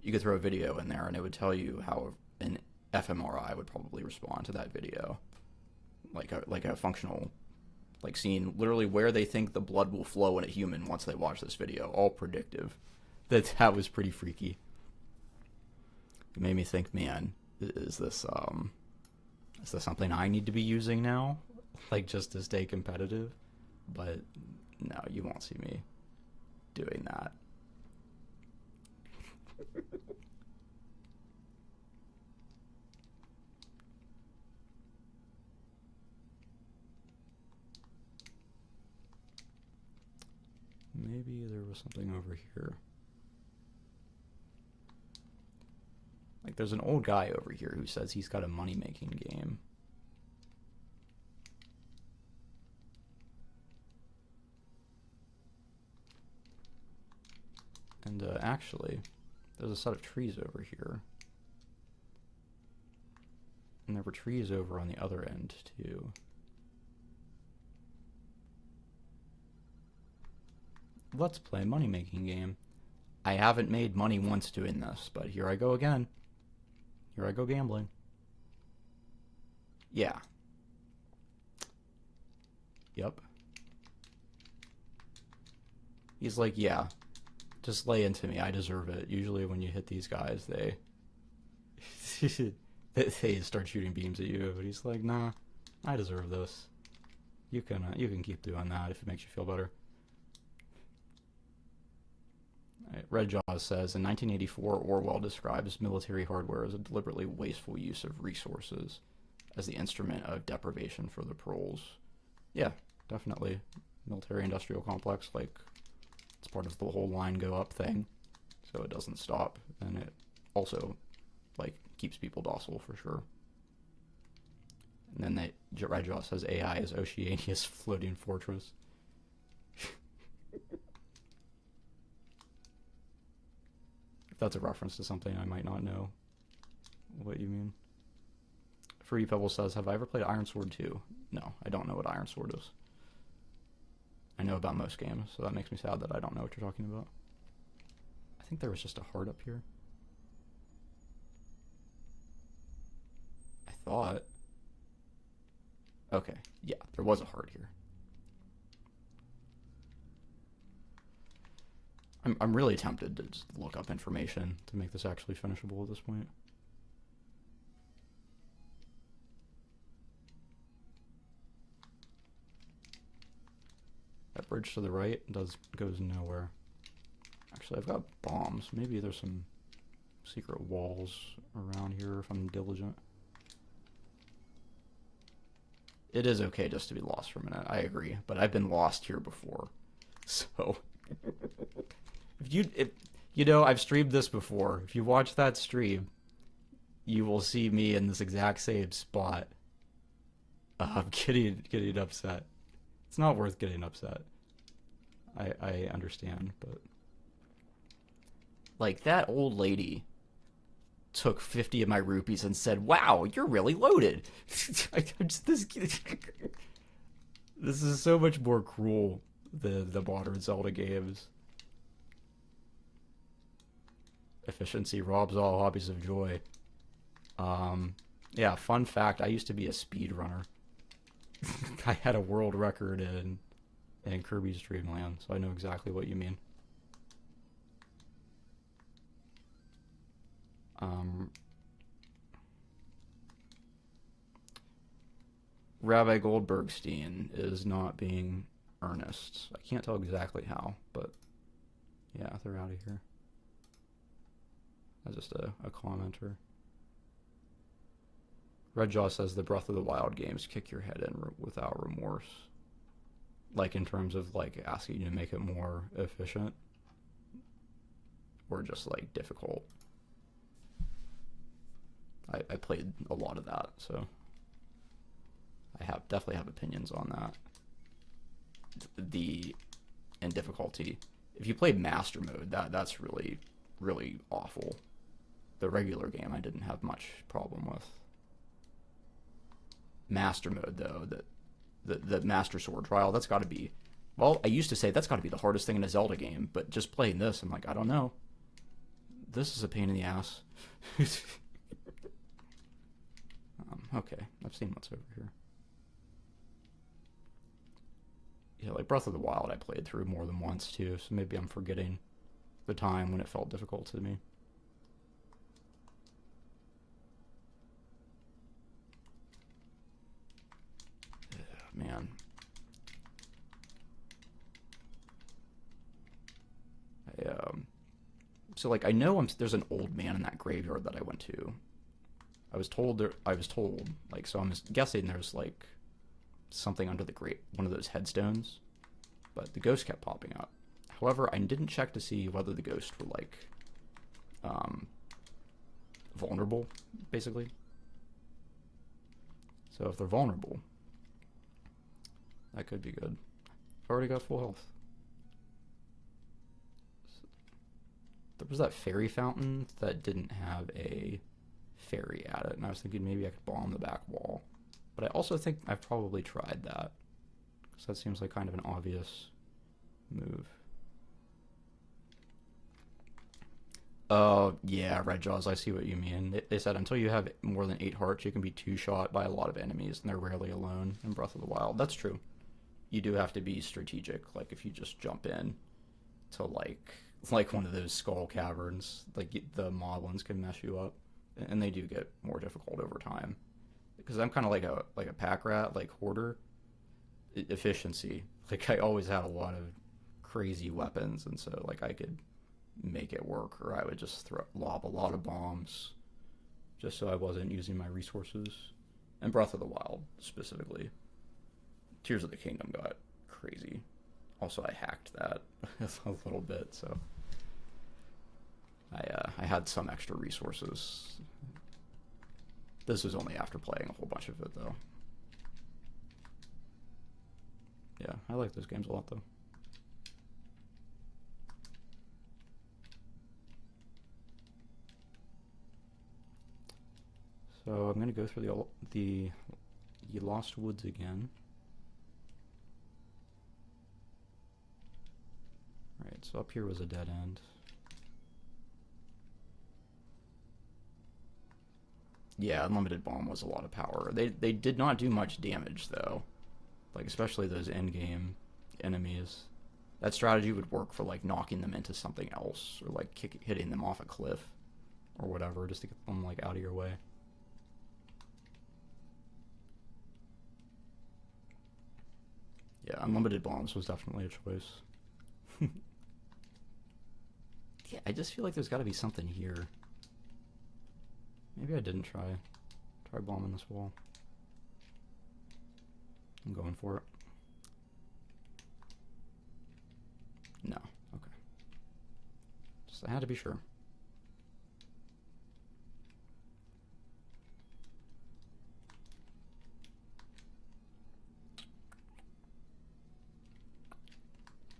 you could throw a video in there and it would tell you how an fMRI would probably respond to that video, like a functional like scene, literally where they think the blood will flow in a human once they watch this video, all predictive. That was pretty freaky. It made me think, man, is this something I need to be using now, like just to stay competitive? But no, you won't see me doing that. Maybe there was something over here. Like, there's an old guy over here who says he's got a money-making game. And actually, there's a set of trees over here. And there were trees over on the other end, too. Let's play a money-making game. I haven't made money once doing this, but here I go again. Here I go gambling. Yeah. Yep. He's like, yeah, just lay into me. I deserve it. Usually when you hit these guys, they they start shooting beams at you. But he's like, nah, I deserve this. You can keep doing that if it makes you feel better. Red Jaws says, in 1984, Orwell describes military hardware as a deliberately wasteful use of resources as the instrument of deprivation for the proles. Yeah, definitely. Military-industrial complex, like, it's part of the whole line go up thing, so it doesn't stop, and it also, like, keeps people docile for sure. And then Red Jaws says AI is Oceania's floating fortress. If that's a reference to something, I might not know what you mean. Fruity Pebble says, have I ever played Iron Sword 2? No, I don't know what Iron Sword is. I know about most games, so that makes me sad that I don't know what you're talking about. I think there was just a heart up here. I thought. Okay, yeah, there was a heart here. I'm really tempted to just look up information to make this actually finishable at this point. That bridge to the right goes nowhere. Actually, I've got bombs. Maybe there's some secret walls around here if I'm diligent. It is okay just to be lost for a minute, I agree. But I've been lost here before. So... If you know, I've streamed this before. If you watch that stream, you will see me in this exact same spot. I'm getting upset. It's not worth getting upset. I understand, but like that old lady took 50 of my rupees and said, "Wow, you're really loaded." This is so much more cruel than the modern Zelda games. Efficiency robs all hobbies of joy. Yeah, fun fact, I used to be a speedrunner. I had a world record in Kirby's Dream Land, so I know exactly what you mean. Rabbi Goldbergstein is not being earnest. I can't tell exactly how, but yeah, they're out of here. That's just a commenter. Redjaw says the Breath of the Wild games kick your head in without remorse. Like in terms of like asking you to make it more efficient. Or just like difficult. I played a lot of that, so I definitely have opinions on that. And difficulty. If you played Master Mode, that's really, really awful. The regular game I didn't have much problem with. Master Mode, though, the Master Sword Trial, that's got to be... Well, I used to say that's got to be the hardest thing in a Zelda game, but just playing this, I'm like, I don't know. this is a pain in the ass. Okay, I've seen what's over here. Yeah, like Breath of the Wild I played through more than once too, so maybe I'm forgetting the time when it felt difficult to me. Man. So like I know there's an old man in that graveyard that I went to. I was told like, so I'm guessing there's like something under the grave, one of those headstones, but the ghost kept popping up. However, I didn't check to see whether the ghosts were like vulnerable, basically. So if they're vulnerable, that could be good. I've already got full health. There was that fairy fountain that didn't have a fairy at it, and I was thinking maybe I could bomb the back wall. But I also think I've probably tried that, because that seems like kind of an obvious move. Yeah, Red Jaws, I see what you mean. They said until you have more than 8 hearts, you can be two-shot by a lot of enemies, and they're rarely alone in Breath of the Wild. That's true. You do have to be strategic. Like, if you just jump in to, like one of those skull caverns, like, the moblins can mess you up. And they do get more difficult over time. Because I'm kind of like a pack rat, like hoarder. Efficiency. Like, I always had a lot of crazy weapons, and so, like, I could make it work, or I would just lob a lot of bombs just so I wasn't using my resources. And Breath of the Wild, specifically. Tears of the Kingdom got crazy. Also, I hacked that a little bit, so I had some extra resources. This was only after playing a whole bunch of it, though. Yeah, I like those games a lot, though. So I'm going to go through the Lost Woods again. Right, so up here was a dead end. Yeah, Unlimited Bomb was a lot of power. They did not do much damage, though. Like, especially those end-game enemies. That strategy would work for, like, knocking them into something else, or, like, hitting them off a cliff, or whatever, just to get them, like, out of your way. Yeah, Unlimited Bombs was definitely a choice. Yeah, I just feel like there's got to be something here. Maybe I didn't try bombing this wall. I'm going for it. No. Okay. Just I had to be sure.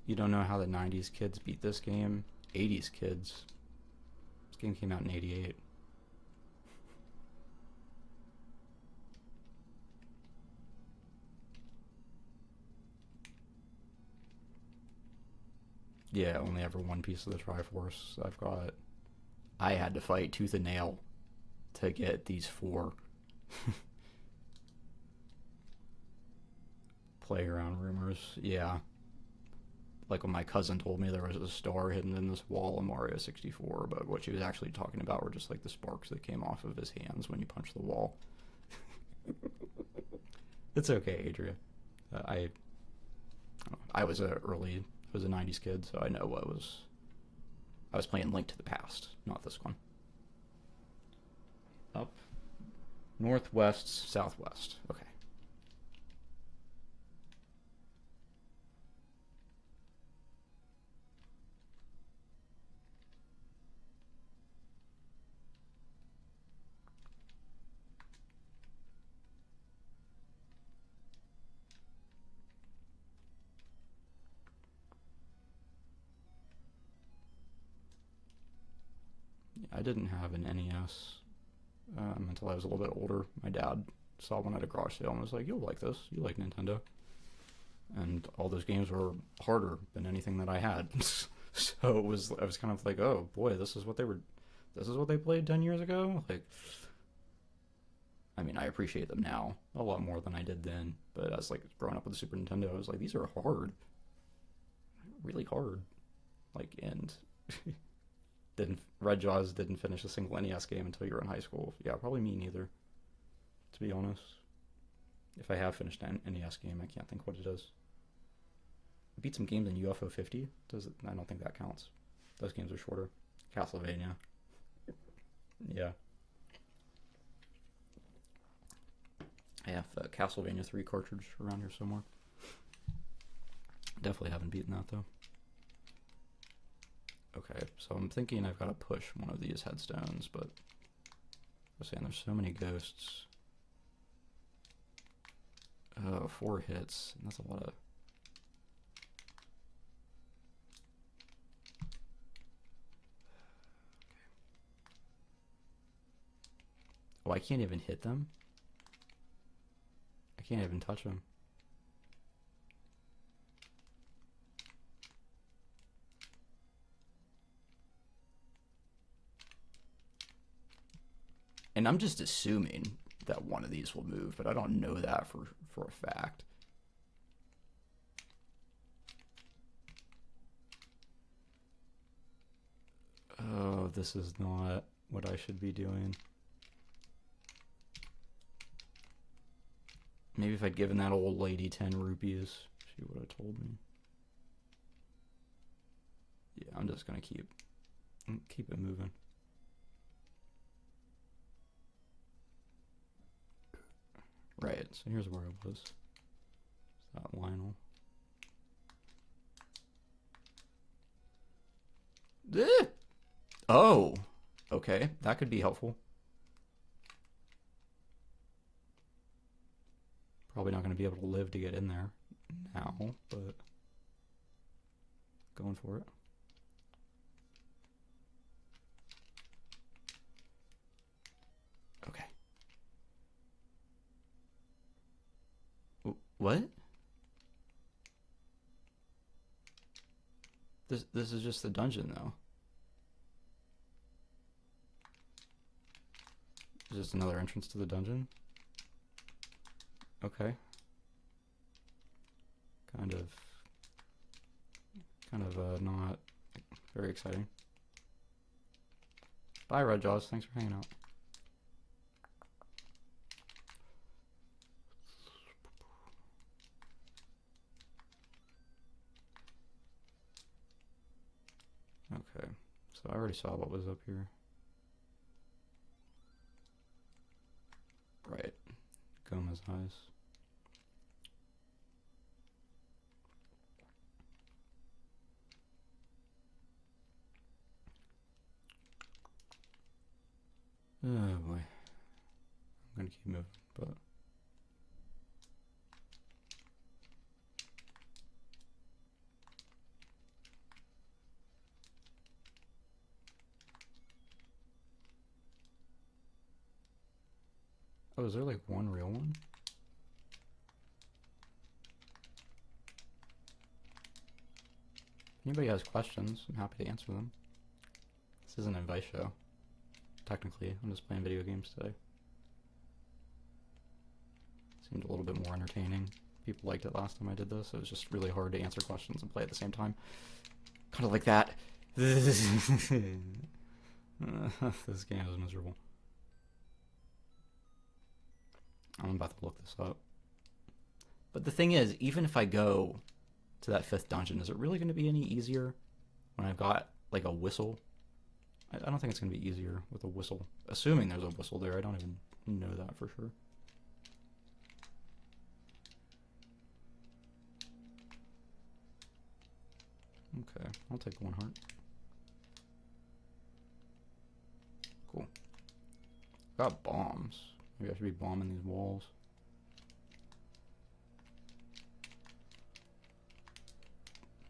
You don't know how the 90s kids beat this game? 80s kids. This game came out in 88. Yeah, only ever one piece of the Triforce. I had to fight tooth and nail to get these 4. Playground rumors, yeah. Like when my cousin told me there was a star hidden in this wall in Mario 64, but what she was actually talking about were just like the sparks that came off of his hands when you punch the wall. It's okay, Adria. I was a 90s kid, so I know I was playing Link to the Past, not this one. Up, northwest, southwest. Okay. I didn't have an NES until I was a little bit older. My dad saw one at a garage sale and was like, "You'll like this. You like Nintendo." And all those games were harder than anything that I had. So I was kind of like, oh boy, this is what they were this is what they played 10 years ago? Like, I mean, I appreciate them now a lot more than I did then. But as like growing up with the Super Nintendo, I was like, these are hard, really hard. Like, and didn't Red Jaws didn't finish a single NES game until you were in high school. Yeah, probably me neither. To be honest, if I have finished an NES game, I can't think what it is. I beat some games in UFO 50. Does it? I don't think that counts. Those games are shorter. Castlevania. Yeah. I have the Castlevania 3 cartridge around here somewhere. Definitely haven't beaten that though. Okay, so I'm thinking I've got to push one of these headstones, but I was saying there's so many ghosts. 4 hits. That's a lot of... Oh, I can't even hit them? I can't even touch them. And I'm just assuming that one of these will move, but I don't know that for a fact. Oh, this is not what I should be doing. Maybe if I'd given that old lady 10 rupees, she would have told me. Yeah, I'm just gonna keep it moving. Right, so here's where I was. Is that Lionel? Oh, okay, that could be helpful. Probably not going to be able to live to get in there now, but going for it. Okay. What? This is just the dungeon though. Is this another entrance to the dungeon? Okay. Kind of not very exciting. Bye, Red Jaws. Thanks for hanging out. Okay, so I already saw what was up here. Right. Goma's eyes. Oh boy. I'm gonna keep moving, but... Oh, is there like one real one? If anybody has questions, I'm happy to answer them. This isn't an advice show. Technically, I'm just playing video games today. Seemed a little bit more entertaining. People liked it last time I did this. It was just really hard to answer questions and play at the same time. Kind of like that. This game is miserable. I'm about to look this up. But the thing is, even if I go to that 5th dungeon, is it really going to be any easier when I've got like a whistle? I don't think it's going to be easier with a whistle. Assuming there's a whistle there, I don't even know that for sure. Okay, I'll take 1 heart. Cool. Got bombs. Maybe I should be bombing these walls.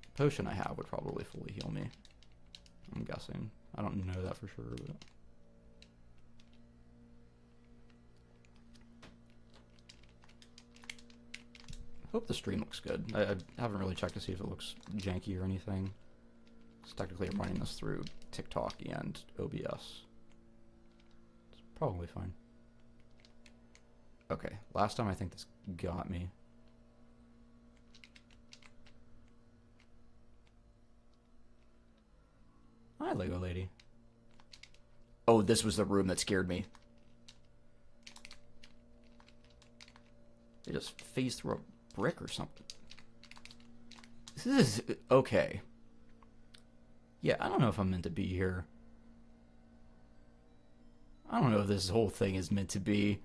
The potion I have would probably fully heal me, I'm guessing. I don't know that for sure, but... I hope the stream looks good. I haven't really checked to see if it looks janky or anything. Because technically I'm running this through TikTok and OBS. Probably fine. Okay, last time I think this got me. Hi, Lego lady. Oh, this was the room that scared me. They just phased through a brick or something. This is... okay. Yeah, I don't know if I'm meant to be here. I don't know if this whole thing is meant to be.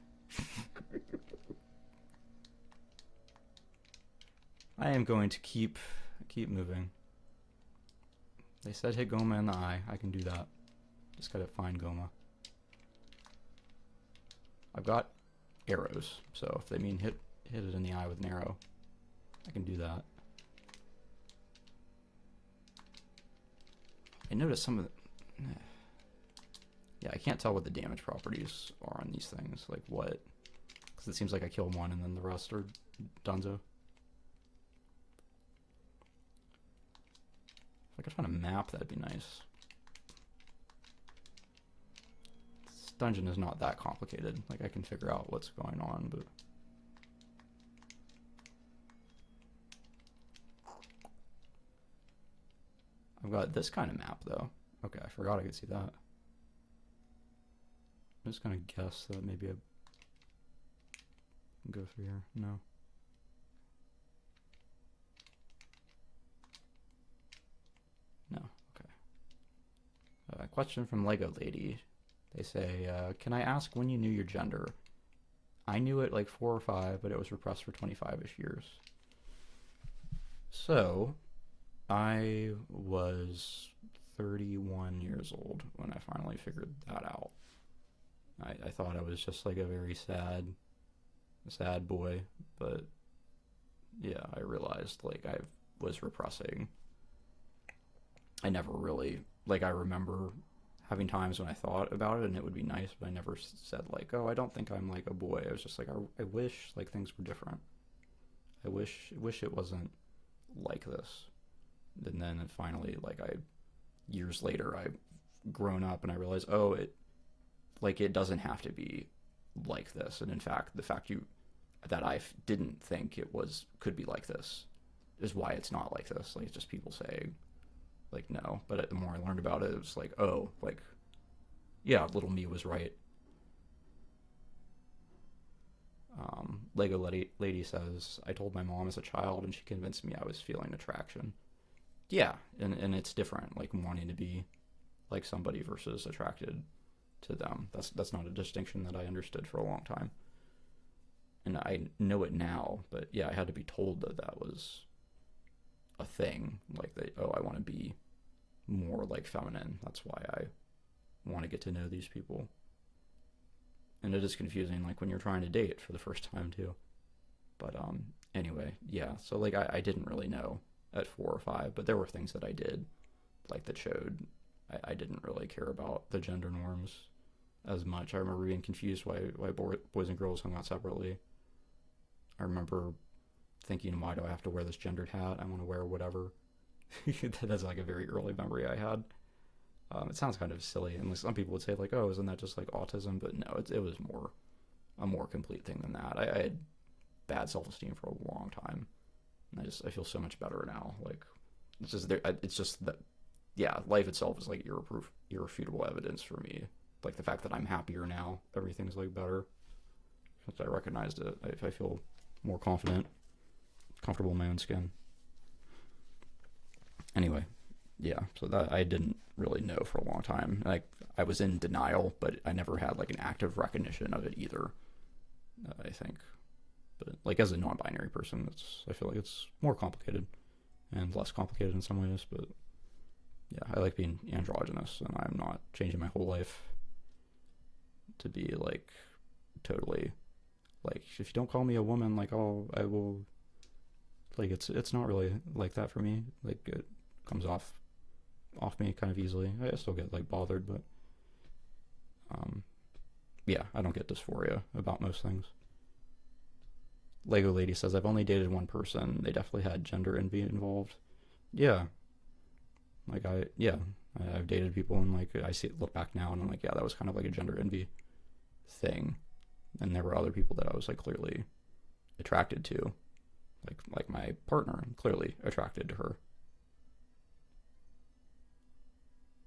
I am going to keep moving. They said hit Goma in the eye. I can do that. Just gotta find Goma. I've got arrows, so if they mean hit it in the eye with an arrow, I can do that. I noticed some of the... yeah, I can't tell what the damage properties are on these things. Like what? Because it seems like I kill one and then the rest are donezo. If I could find a map, that'd be nice. This dungeon is not that complicated. Like I can figure out what's going on, but... I've got this kind of map, though. Okay, I forgot I could see that. I'm just gonna guess that maybe I can go through here. No. No, okay. Question from Lego Lady. They say, can I ask when you knew your gender? I knew it like 4 or 5, but it was repressed for 25-ish years. So... I was 31 years old when I finally figured that out. I thought I was just like a very sad boy, but yeah, I realized like I was repressing. I never really, like I remember having times when I thought about it and it would be nice, but I never said like, oh, I don't think I'm like a boy. I was just like, I wish like things were different. I wish it wasn't like this. And then finally, like years later, I've grown up and I realized, oh, it doesn't have to be like this. And in fact, the fact that I didn't think it could be like this is why it's not like this. Like it's just people saying, like, no. But the more I learned about it, it was like, oh, like, yeah, little me was right. Lego lady says, I told my mom as a child and she convinced me I was feeling attraction. Yeah, and it's different, like wanting to be like somebody versus attracted to them. That's not a distinction that I understood for a long time. And I know it now, but yeah, I had to be told that was a thing. Like, I want to be more like feminine. That's why I want to get to know these people. And it is confusing, like when you're trying to date for the first time too. But anyway, yeah, so like I didn't really know at 4 or 5, but there were things that I did, like that showed I didn't really care about the gender norms as much. I remember being confused why boys and girls hung out separately. I remember thinking, why do I have to wear this gendered hat? I want to wear whatever. That's like a very early memory I had. It sounds kind of silly, and some people would say like, oh, isn't that just like autism? But no, it was a more complete thing than that. I had bad self-esteem for a long time. And I feel so much better now. Like, it's just that, yeah, life itself is like irrefutable evidence for me. Like the fact that I'm happier now, everything's like better. Since I recognized it, I feel more confident, comfortable in my own skin. Anyway, yeah, so that I didn't really know for a long time. Like I was in denial, but I never had like an active recognition of it either. I think. But like as a non-binary person, I feel like it's more complicated and less complicated in some ways. But yeah, I like being androgynous, and I'm not changing my whole life to be like totally like, if you don't call me a woman, like I will. Like it's not really like that for me. Like it comes off me kind of easily. I still get like bothered, but yeah, I don't get dysphoria about most things. Lego Lady says, I've only dated one person. They definitely had gender envy involved. Yeah. Like I've dated people and like I look back now and I'm like, yeah, that was kind of like a gender envy thing, and there were other people that I was like clearly attracted to, like my partner. I'm clearly attracted to her.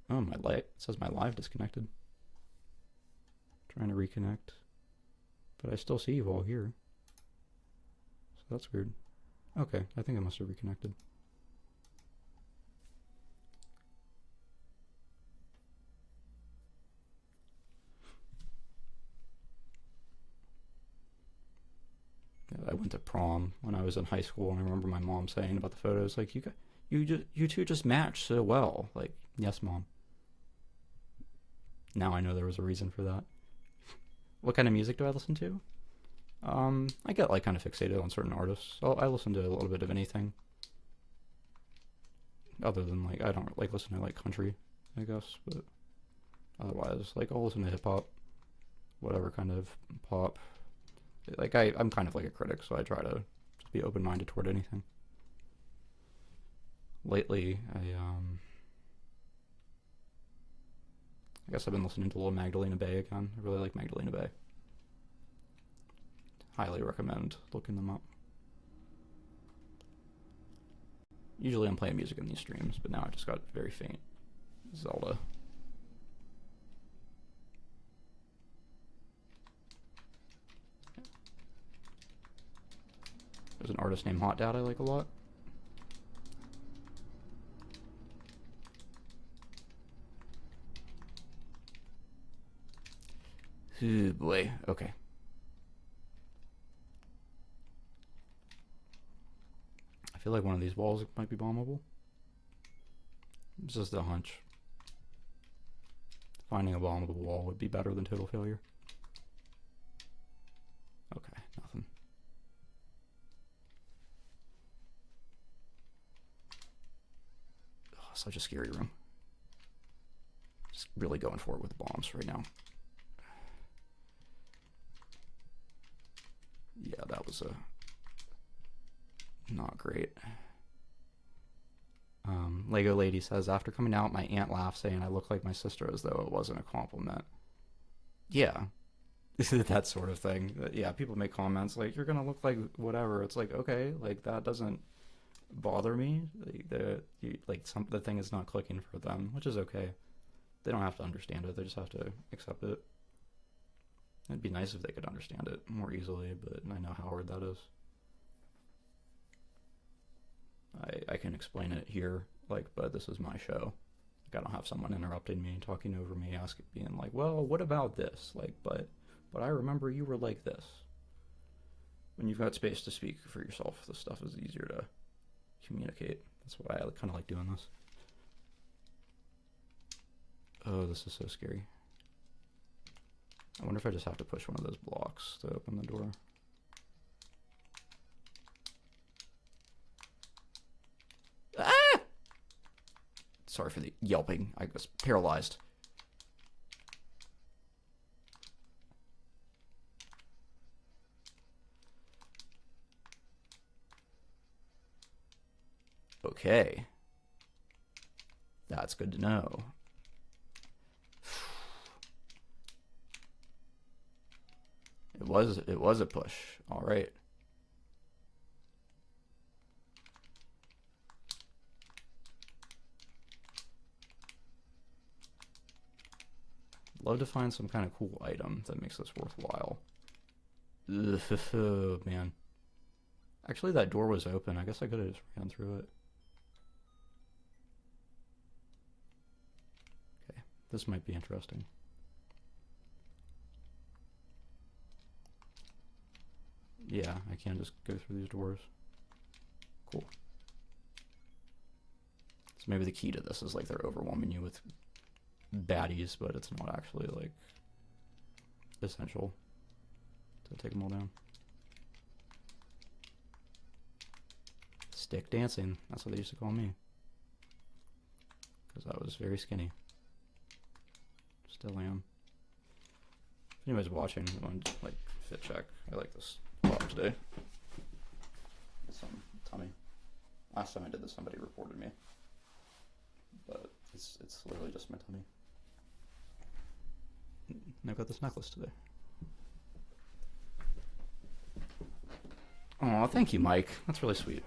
Oh, my light, it says my live disconnected. Trying to reconnect, but I still see you all here, so that's weird. Okay, I think I must have reconnected. I went to prom when I was in high school, and I remember my mom saying about the photos, like, you two just match so well. Like, yes, Mom. Now I know there was a reason for that. What kind of music do I listen to? I get like kind of fixated on certain artists. So I listen to a little bit of anything. Other than like, I don't like listen to like country, I guess, but otherwise, like I'll listen to hip hop, whatever kind of pop. Like I'm kind of like a critic, so I try to just be open-minded toward anything. Lately, I guess I've been listening to a little Magdalena Bay again. I really like Magdalena Bay. Highly recommend looking them up. Usually I'm playing music in these streams, but now I just got very faint. Zelda. There's an artist named Hot Dad I like a lot. Oh boy, okay. I feel like one of these walls might be bombable. It's just a hunch. Finding a bombable wall would be better than total failure. Okay, nothing. Oh, such a scary room. Just really going for it with bombs right now. Yeah, that was not great. Lego Lady says, after coming out, my aunt laughed, saying I look like my sister, as though it wasn't a compliment. Yeah, that sort of thing. Yeah, people make comments like, you're gonna look like whatever. It's like, okay, like that doesn't bother me. The thing is not clicking for them, which is okay. They don't have to understand it. They just have to accept it. It'd be nice if they could understand it more easily, but I know how hard that is. I can explain it here, like, but this is my show. Like, I don't have someone interrupting me, talking over me, being like, well, what about this? Like, but I remember you were like this. When you've got space to speak for yourself, this stuff is easier to communicate. That's why I kind of like doing this. Oh, this is so scary. I wonder if I just have to push one of those blocks to open the door. Ah! Sorry for the yelping. I was paralyzed. Okay. That's good to know. It was a push. All right. Love to find some kind of cool item that makes this worthwhile. Ugh, man. Actually, that door was open. I guess I could have just ran through it. Okay, this might be interesting. Yeah, I can just go through these doors. Cool. So maybe the key to this is like they're overwhelming you with baddies, but it's not actually like essential to take them all down. Stick dancing, that's what they used to call me. Because I was very skinny. Still am. If anybody's watching, like fit check. I like this a lot today. Some tummy. Last time I did this, somebody reported me. But it's literally just my tummy. And I've got this necklace today. Oh, thank you, Mike. That's really sweet.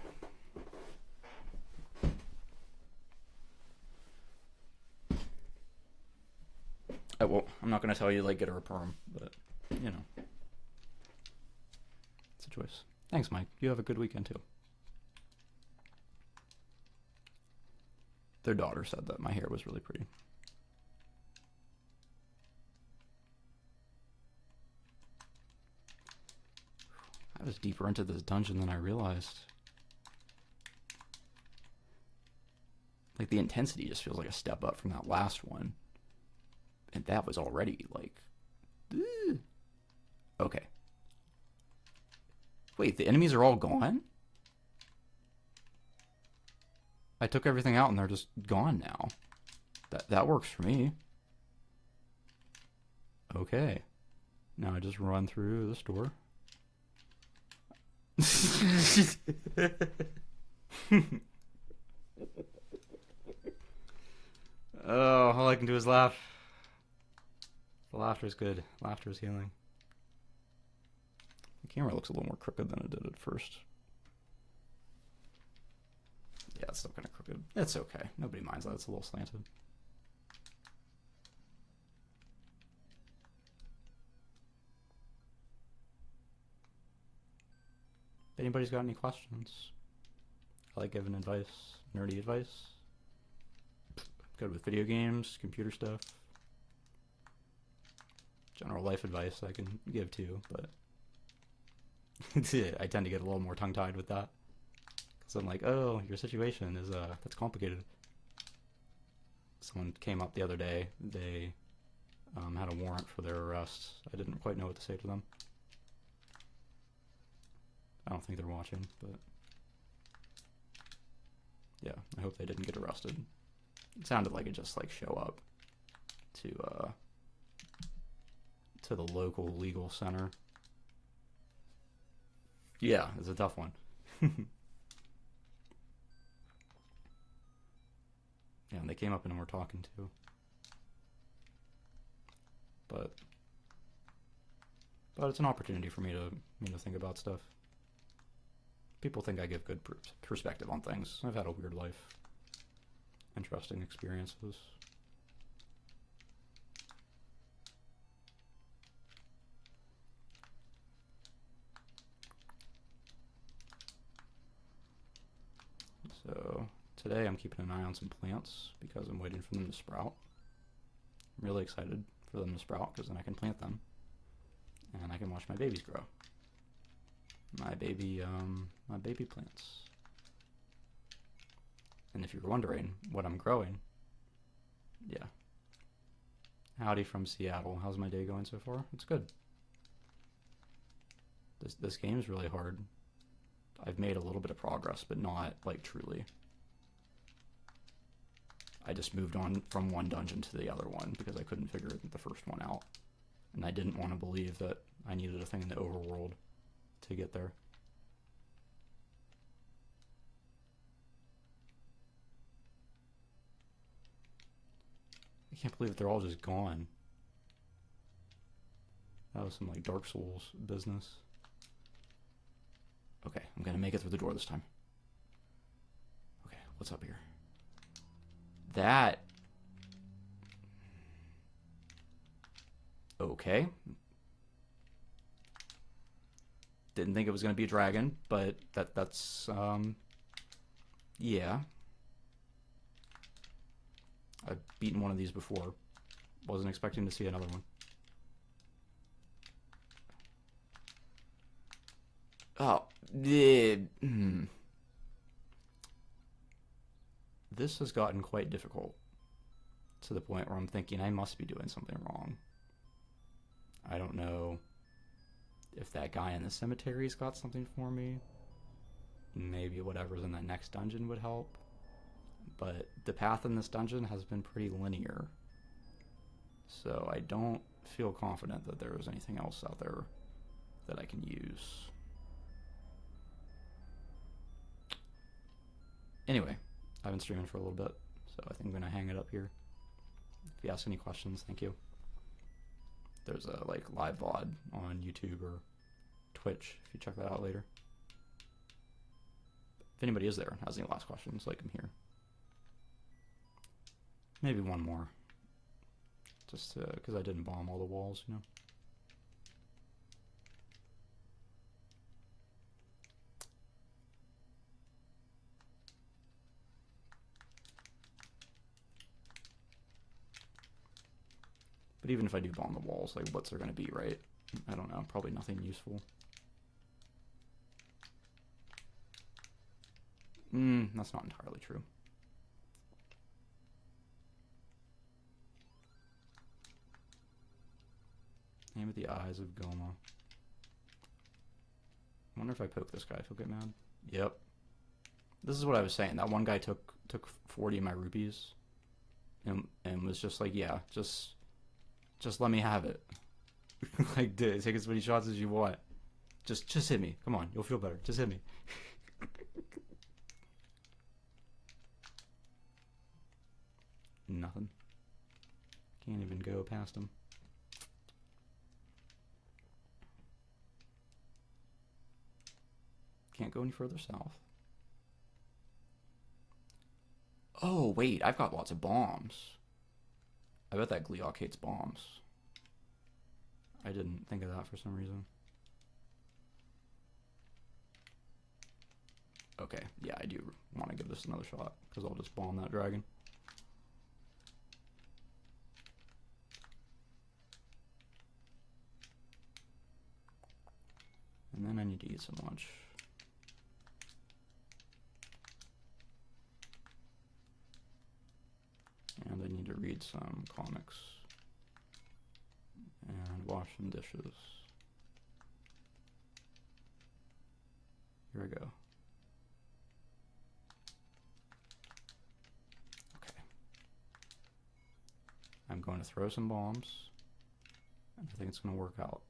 Well, I'm not gonna tell you like get her a perm, but you know, it's a choice. Thanks, Mike. You have a good weekend too. Their daughter said that my hair was really pretty. I was deeper into this dungeon than I realized. Like, the intensity just feels like a step up from that last one. And that was already, like... Ugh. Okay. Wait, the enemies are all gone? I took everything out and they're just gone now. That works for me. Okay. Now I just run through this door. Oh, all I can do is laugh. The laughter is good. Laughter is healing. The camera looks a little more crooked than it did at first. Yeah, it's still kind of crooked. It's okay. Nobody minds that. It's a little slanted. If anybody's got any questions, I like giving advice, nerdy advice. Good with video games, computer stuff. General life advice I can give too, but I tend to get a little more tongue-tied with that. Because I'm like, oh, your situation is, that's complicated. Someone came up the other day, they had a warrant for their arrest. I didn't quite know what to say to them. I don't think they're watching, but yeah, I hope they didn't get arrested. It sounded like it just like show up to the local legal center. Yeah, it's a tough one. Yeah, and they came up and were talking too. But it's an opportunity for me to think about stuff. People think I give good perspective on things. I've had a weird life. Interesting experiences. So today I'm keeping an eye on some plants because I'm waiting for them to sprout. I'm really excited for them to sprout because then I can plant them and I can watch my babies grow. My baby plants. And if you're wondering what I'm growing, yeah. Howdy from Seattle. How's my day going so far? It's good. This game's really hard. I've made a little bit of progress, but not like truly. I just moved on from one dungeon to the other one because I couldn't figure the first one out. And I didn't want to believe that I needed a thing in the overworld to get there. I can't believe that they're all just gone. That was some like Dark Souls business. Okay, I'm gonna make it through the door this time. Okay, what's up here? That... Okay. Didn't think it was gonna be a dragon, but that's yeah. I've beaten one of these before. Wasn't expecting to see another one. Oh, This has gotten quite difficult to the point where I'm thinking I must be doing something wrong. I don't know if that guy in the cemetery's got something for me. Maybe whatever's in that next dungeon would help. But the path in this dungeon has been pretty linear. So I don't feel confident that there is anything else out there that I can use. Anyway, I've been streaming for a little bit, so I think I'm gonna hang it up here. If you ask any questions, thank you. There's a like live VOD on YouTube or Twitch if you check that out later. If anybody is there and has any last questions, like, I'm here. Maybe one more. Just because I didn't bomb all the walls, you know. But even if I do bomb the walls, like, what's there going to be, right? I don't know. Probably nothing useful. That's not entirely true. Name of the Eyes of Goma. I wonder if I poke this guy if he'll get mad. Yep. This is what I was saying. That one guy took 40 of my rupees and was just like, yeah, just let me have it. Like, dude, take as many shots as you want. Just hit me. Come on, you'll feel better. Just hit me. Nothing. Can't even go past him. Can't go any further south. Oh, wait, I've got lots of bombs. I bet that Gleeok hates bombs. I didn't think of that for some reason. Okay, yeah, I do want to give this another shot, because I'll just bomb that dragon. And then I need to eat some lunch. And I need to read some comics. And wash some dishes. Here we go. Okay. I'm going to throw some bombs. And I think it's going to work out.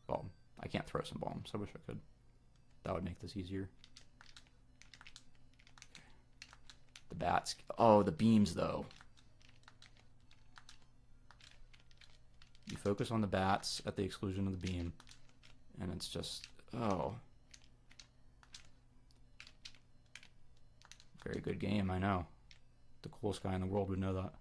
Well, I can't throw some bombs. I wish I could. That would make this easier. The bats. Oh, the beams, though. You focus on the bats at the exclusion of the beam. And it's just... Oh. Very good game, I know. The coolest guy in the world would know that.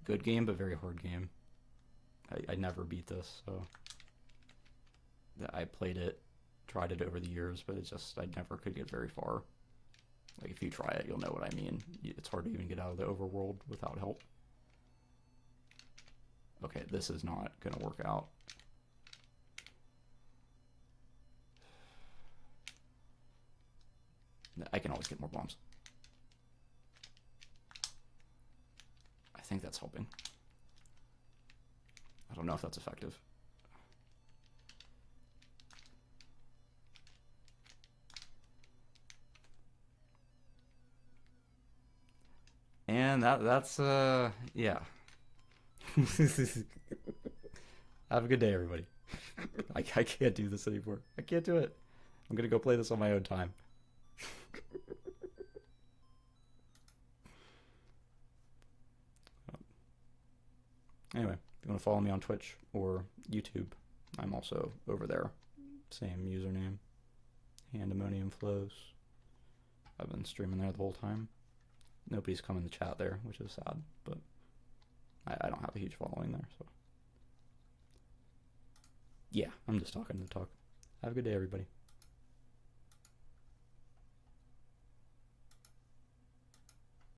Good game, but very hard game. I never beat this, so... I played it, tried it over the years, but it's just, I never could get very far. Like, if you try it, you'll know what I mean. It's hard to even get out of the overworld without help. Okay, this is not gonna work out. I can always get more bombs. I think that's helping. I don't know if that's effective. And that's yeah. Have a good day, everybody. I can't do this anymore. I can't do it. I'm gonna go play this on my own time. Anyway, if you want to follow me on Twitch or YouTube, I'm also over there. Same username. Handemonium Flows. I've been streaming there the whole time. Nobody's come in the chat there, which is sad, but I don't have a huge following there, so. Yeah, I'm just talking to talk. Have a good day, everybody.